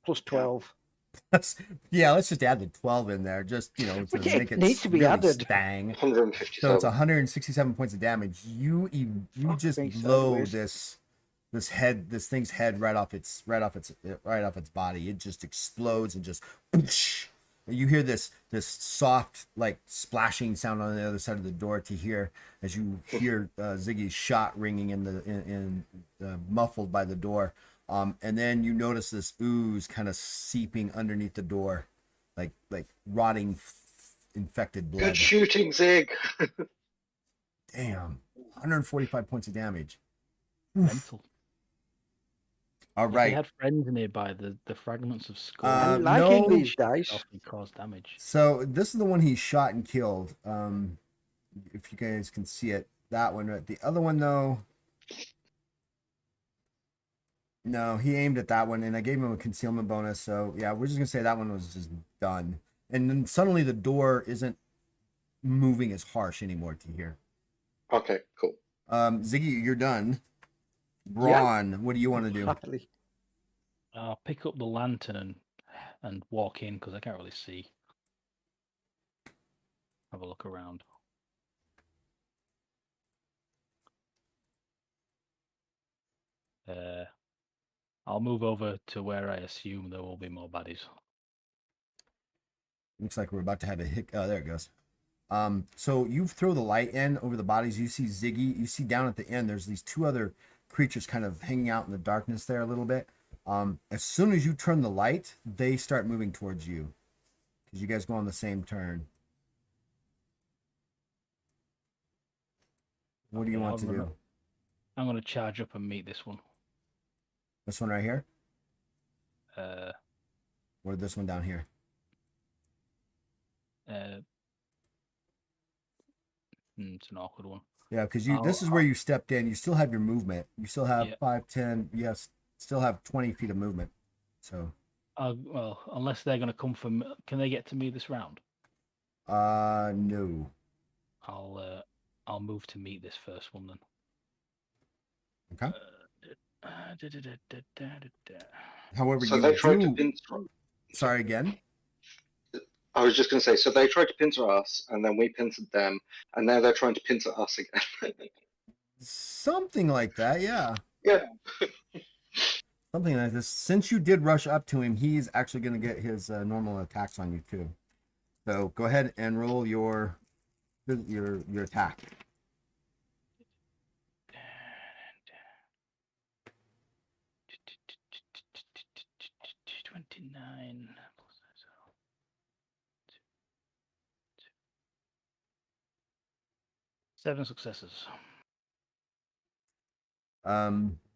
Plus 12. Yeah, let's just add the 12 in there. Just, to make it needs to be really added. stang. 157. So it's 167 points of damage. You just blow this thing's head right off its body. It just explodes and just whoosh. You hear this soft like splashing sound on the other side of the door to hear as you hear Ziggy's shot ringing in muffled by the door. And then you notice this ooze kind of seeping underneath the door, like rotting infected Good blood. shooting, Zig. Damn. 145 points of damage. Mental. All If he right. had friends nearby, the fragments of skull I'm no. liking these dice. often cause damage. So this is the one he shot and killed. If you guys can see it, that one. Right? The other one though, no, he aimed at that one, and I gave him a concealment bonus. So yeah, we're just gonna say that one was just done. And then suddenly the door isn't moving as harsh anymore to here. Okay, cool. Ziggy, you're done. Braun, what do you want to do? Happily. I'll pick up the lantern and walk in because I can't really see. Have a look around. I'll move over to where I assume there will be more baddies. Looks like we're about to have a hic. Oh, there it goes. So you throw the light in over the bodies. You see Ziggy. You see down at the end, there's these two other creatures kind of hanging out in the darkness there a little bit. As soon as you turn the light, they start moving towards you because you guys go on the same turn. What do you Okay, want to do? I'm going to charge up and meet this one. This one right here, Uh, or this one down here? it's an awkward one. Yeah, because you. This is where you stepped in. You still have your movement. You still have Yeah. 5, 10. Yes, still have 20 feet of movement. So. Well, unless they're going to come from, can they get to me this round? No. I'll move to meet this first one then. Okay. Da. However, So you they tried to do. pincer. Sorry again. I was just going to say, so they tried to pincer us, and then we pincered them, and now they're trying to pincer us again. Something like that, yeah. Yeah. Something like this. Since you did rush up to him, he's actually going to get his normal attacks on you too. So go ahead and roll your attack. 29. 7 successes.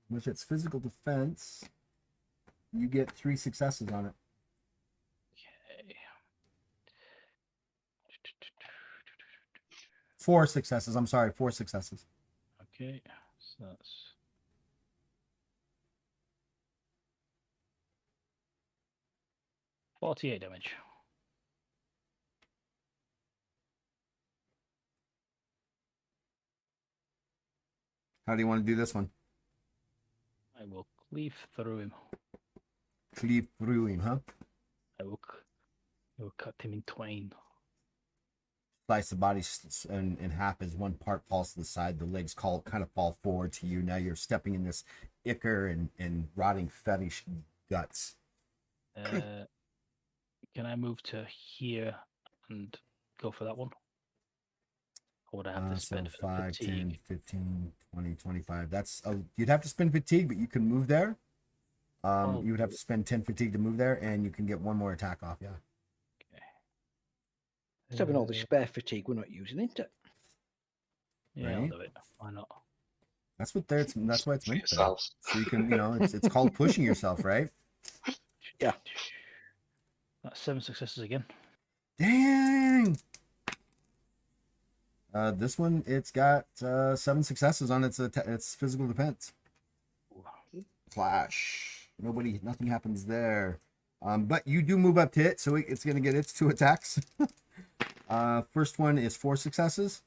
With its physical defense, you get 3 successes on it. Okay. 4 successes. I'm sorry, 4 successes. Okay, so that's 48 damage. How do you want to do this one? I will cleave through him. Cleave through him, huh? I will cut him in twain. Slice the body in half as one part falls to the side. The legs kind of fall forward to you. Now you're stepping in this ichor and rotting fetish guts. Can I move to here and go for that one? Or would I have to So spend 5, fatigue? 10, 15, 20, 25. That's you'd have to spend fatigue, but you can move there. You would have to spend 10 fatigue to move there, and you can get one more attack off. Yeah. Okay. Just having all the spare fatigue we're not using, isn't it? Yeah, I'll Right. do it. Why not? That's what that's why it's For meant for. yourselves. So you can, it's called pushing yourself, right? Yeah. That's 7 successes again. Dang. This one, it's got 7 successes on its physical defense. Flash. Nothing happens there. But you do move up to it, so it's going to get its 2 attacks. First one is 4 successes.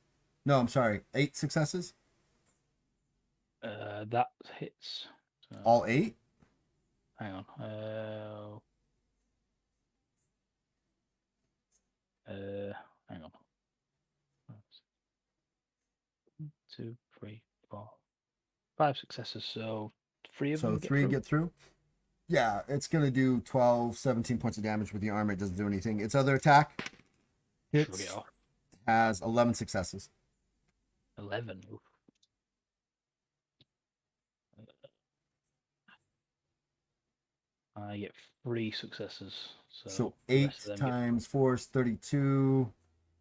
No, I'm sorry, 8 successes. That hits. So, All 8. hang on. Hang on. 2, 3, 4, 5 successes. So 3 of So them 3 get through. Yeah, it's going to do 12, 17 points of damage with the armor. It doesn't do anything. Its other attack Shrug hits, it off. has 11 successes. 11. Oof. I get 3 successes. So, So the 8 rest of them get- times 4 is 32.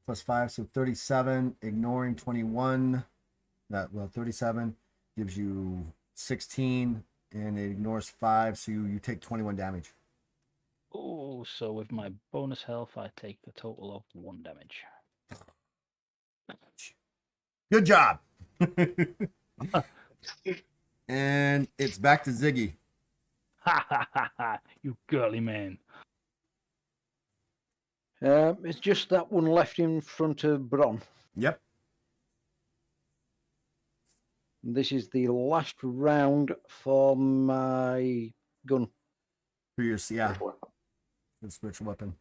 plus 5, so 37. Ignoring 21. 37 gives you 16, and it ignores 5, so you take 21 damage. Oh, so with my bonus health, I take a total of 1 damage. Good job. And it's back to Ziggy. Ha ha ha ha! You girly man. It's just that one left in front of Bron. Yep. This is the last round for my gun. For your the spiritual weapon.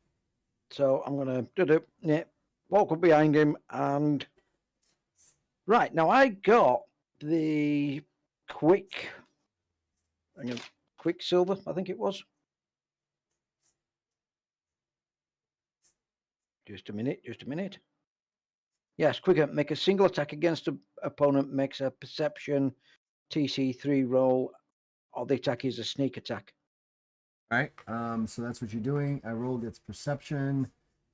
So I'm going to walk up behind him and... Right, now I got the Quicksilver, I think it was. Just a minute. Yes, quicker. Make a single attack against an opponent, makes a perception TC3 roll, or the attack is a sneak attack. All right. So that's what you're doing. I rolled its perception,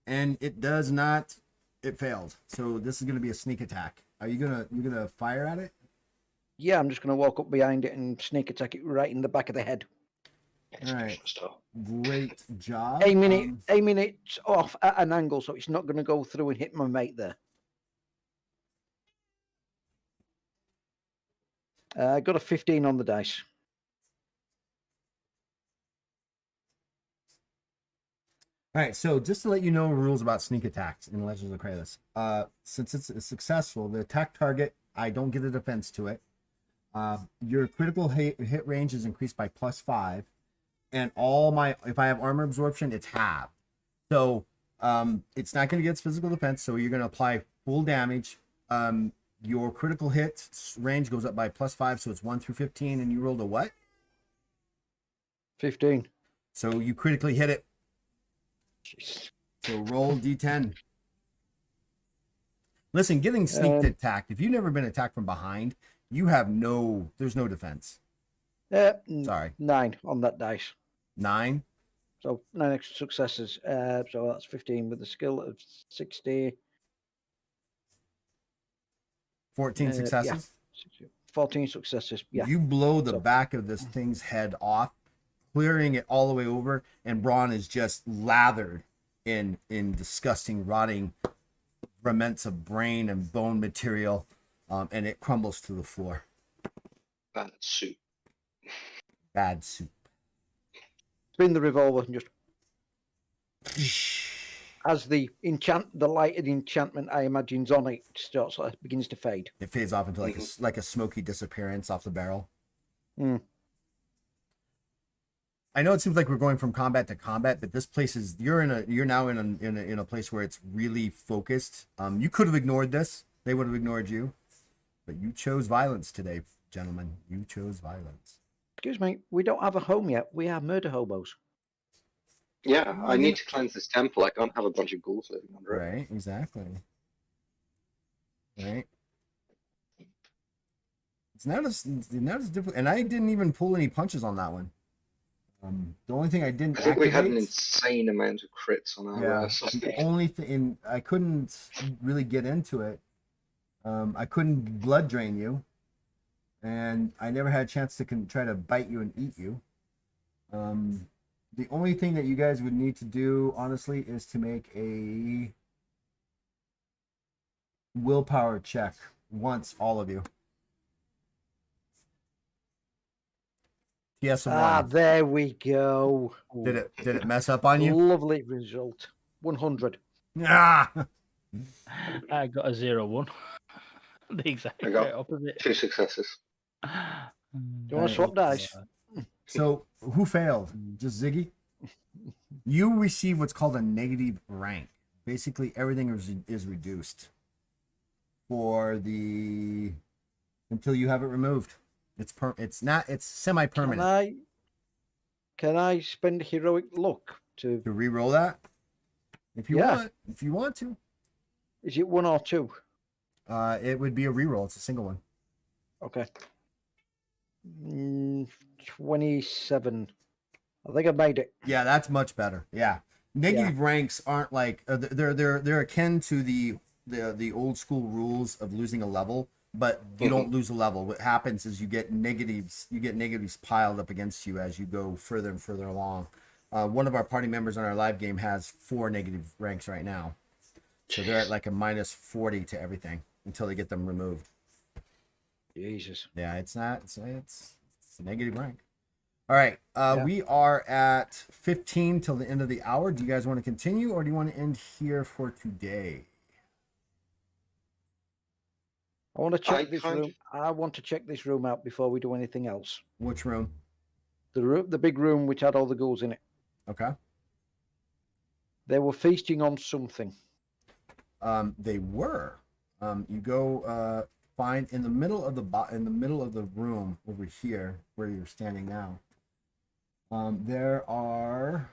and it does not. It failed. So this is going to be a sneak attack. Are you gonna fire at it? Yeah, I'm just going to walk up behind it and sneak attack it right in the back of the head. All right. Great job. Aiming it off at an angle, so it's not going to go through and hit my mate there. I got a 15 on the dice. All right, so just to let you know rules about sneak attacks in Legends of Kralis. Since it's successful, the attack target, I don't get a defense to it. Your critical hit range is increased by +5, and if I have armor absorption, it's halved. So it's not going to get its physical defense, so you're going to apply full damage. Your critical hit range goes up by +5, so it's 1 through 15, and you rolled a what? 15. So you critically hit it. Jeez. So roll D10. Listen, getting sneaked attacked, if you've never been attacked from behind, there's no defense. Sorry. 9 on that dice. 9? So 9 extra successes. So that's 15 with a skill of 60. 14 successes? Yeah. 14 successes. Yeah. You blow the back of this thing's head off, clearing it all the way over, and Braun is just lathered in disgusting, rotting remnants of brain and bone material, and it crumbles to the floor. Bad soup. Bad soup. Spin the revolver and just... As the lighted enchantment I imagine's on it begins to fade. It fades off into like a smoky disappearance off the barrel. Mm. I know it seems like we're going from combat to combat, but this place is you're now in a place where it's really focused. You could have ignored this; they would have ignored you, but you chose violence today, gentlemen. You chose violence. Excuse me, we don't have a home yet. We have murder hobos. Yeah, I need to cleanse this temple. I can't have a bunch of ghouls living under it. Right, exactly. Right. It's not as difficult, and I didn't even pull any punches on that one. The only thing I didn't. I think we had an insane amount of crits on our. The only thing I couldn't really get into it. I couldn't blood drain you, and I never had a chance to try to bite you and eat you. The only thing that you guys would need to do, honestly, is to make a willpower check once, all of you. TS of 1. Ah, there we go. Did it mess up on you? Lovely result. 100. Ah! I got a 0-1. The exact opposite. 2 successes. Do you want to swap dice? So who failed? Just Ziggy? You receive what's called a negative rank. Basically, everything is reduced until you have it removed. It's semi-permanent. Can I spend heroic luck to re-roll that? If you want to. Is it 1 or 2? It would be a re-roll. It's a single one. Okay. 27. I think I made it. Yeah, that's much better. Yeah. negative ranks aren't like they're akin to the old school rules of losing a level, but you don't lose a level. What happens is you get negatives piled up against you as you go further and further along. One of our party members on our live game has 4 negative ranks right now, so they're at like a -40 to everything until they get them removed. Jesus. Yeah, it's not. It's a negative rank. All right, we are at 15 till the end of the hour. Do you guys want to continue, or do you want to end here for today? I want to check this room. I want to check this room out before we do anything else. Which room? The big room which had all the ghouls in it. Okay. They were feasting on something. They were. You go find in the middle of the room over here where you're standing now. There are.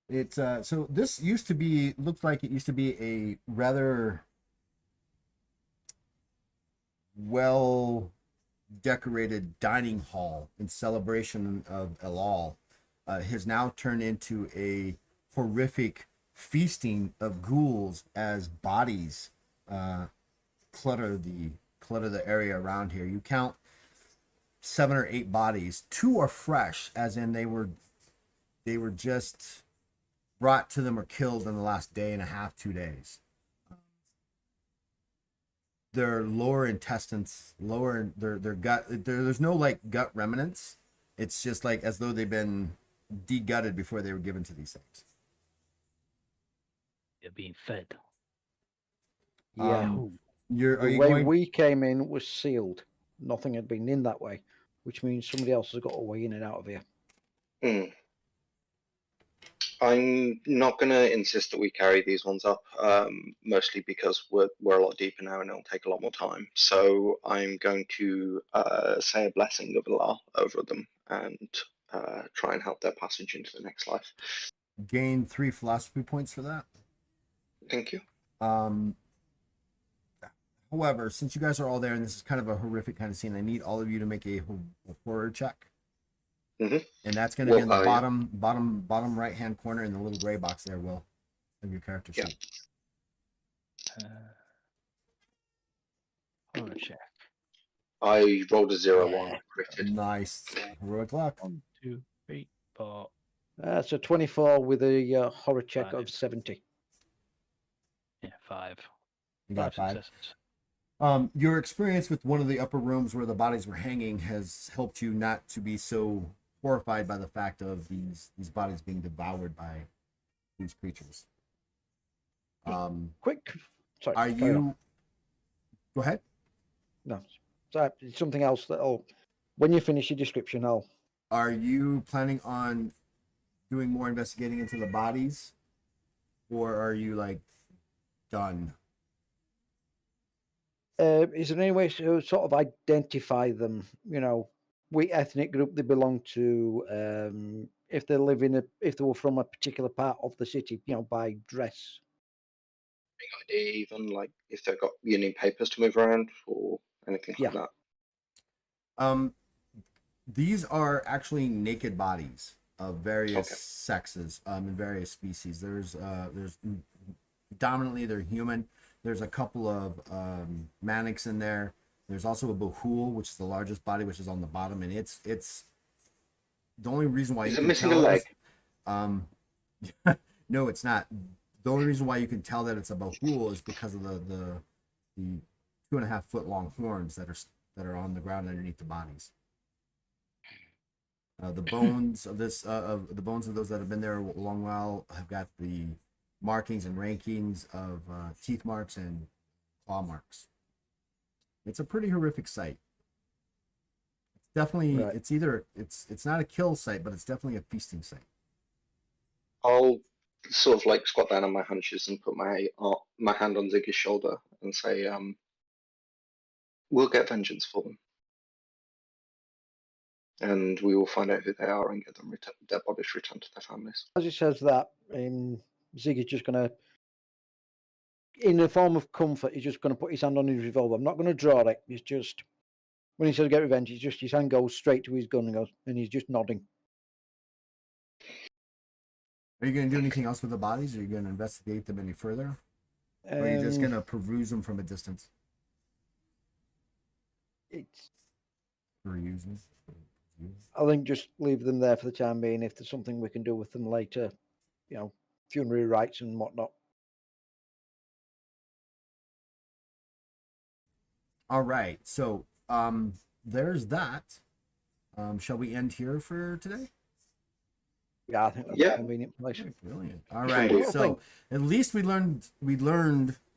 It's so this looks like it used to be a rather well decorated dining hall in celebration of Elal. Has now turned into a horrific feasting of ghouls as bodies clutter the area around here. You count 7 or 8 bodies. 2 are fresh, as in they were just brought to them or killed in the last day and a half, 2 days. Their lower intestines, their gut, there's no like gut remnants. It's just like as though they've been de-gutted before they were given to these things. They're being fed. Yeah. The way we came in was sealed. Nothing had been in that way, which means somebody else has got a way in and out of here. I'm not going to insist that we carry these ones up, mostly because we're a lot deeper now and it'll take a lot more time. So I'm going to say a blessing of Allah over them and try and help their passage into the next life. Gain 3 philosophy points for that. Thank you. However, since you guys are all there and this is kind of a horrific kind of scene, I need all of you to make a horror check. And that's going to be in the bottom right hand corner in the little gray box there, Will, of your character sheet. Horror check. I rolled a 0-1. Critted. Nice. Heroic luck. 1, 2, 3, 4. That's a 24 with a horror check 5. of 70. Yeah, 5. You got 5. Successes. Your experience with one of the upper rooms where the bodies were hanging has helped you not to be so horrified by the fact of these bodies being devoured by these creatures. Quick. Sorry. Are you? Go ahead. No. Sorry, it's something else when you finish your description, Are you planning on doing more investigating into the bodies, or are you like done? Is there any way to sort of identify them? You know, which ethnic group they belong to, if they if they were from a particular part of the city, by dress. Idea, even like if they've got unique papers to move around or anything like that. These are actually naked bodies of various sexes, and various species. There's predominantly they're human. There's a couple of Manics in there. There's also a Bahul, which is the largest body, which is on the bottom, and it's the only reason why is it missing a leg? No, it's not. The only reason why you can tell that it's a Bahul is because of the 2.5 foot long horns that are on the ground underneath the bodies. The bones of the bones of those that have been there a long while have got the markings and rankings of teeth marks and claw marks. It's a pretty horrific sight. It's definitely it's not a kill site, but it's definitely a feasting site. I'll sort of like squat down on my hunches and put my hand on Ziggy's shoulder and say, we'll get vengeance for them. And we will find out who they are and get them their bodies returned to their families. As he says that, Ziggy's just going to, in a form of comfort, he's just going to put his hand on his revolver. I'm not going to draw it. He's just When he says get revenge, it's just his hand goes straight to his gun and goes, and he's just nodding. Are you going to do anything else with the bodies? Are you going to investigate them any further? Or are you just going to peruse them from a distance? It's. Peruse them? I think just leave them there for the time being. If there's something we can do with them later, you know, funerary rites and whatnot. All right. So there's that. Shall we end here for today? Yeah, I think that's Yeah. a convenient place. Brilliant. All Can right. do. So at least we learned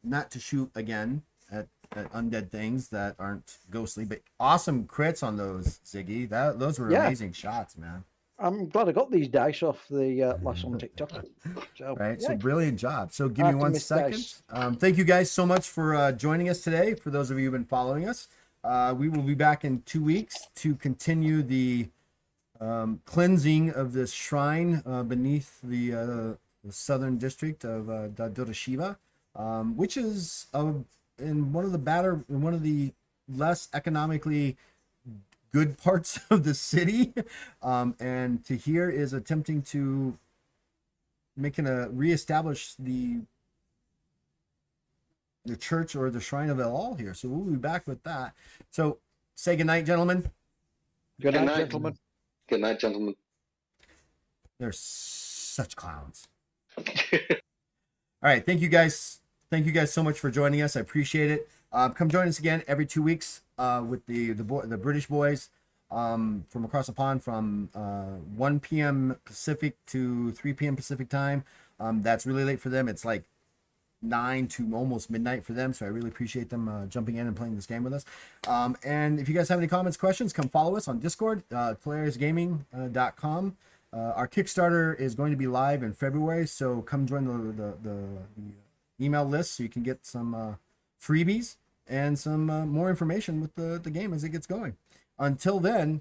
not to shoot again at undead things that aren't ghostly, but awesome crits on those, Ziggy. Those were Yeah. amazing shots, man. I'm glad I got these dice off the last on TikTok. So, Right. So yeah. brilliant job. So give me After 1 Miss second. Dice. Thank you guys so much for joining us today. For those of you who've been following us, we will be back in 2 weeks to continue the cleansing of this shrine beneath the southern district of Dodoshiba, which is in one of the less economically good parts of the city, and Tahir is attempting to reestablish the church or the shrine of El All here. So we'll be back with that. So say goodnight, gentlemen. Good Good night, night. gentlemen. Good night, gentlemen. They're such clowns. All right. Thank you guys. Thank you guys so much for joining us. I appreciate it. Come join us again every 2 weeks with the British boys from across the pond from 1 p.m. Pacific to 3 p.m. Pacific time. That's really late for them. It's like 9 to almost midnight for them. So I really appreciate them jumping in and playing this game with us. And if you guys have any comments, questions, come follow us on Discord, polarisgaming.com. Our Kickstarter is going to be live in February, so come join the email list so you can get some freebies and some more information with the game as it gets going. Until then,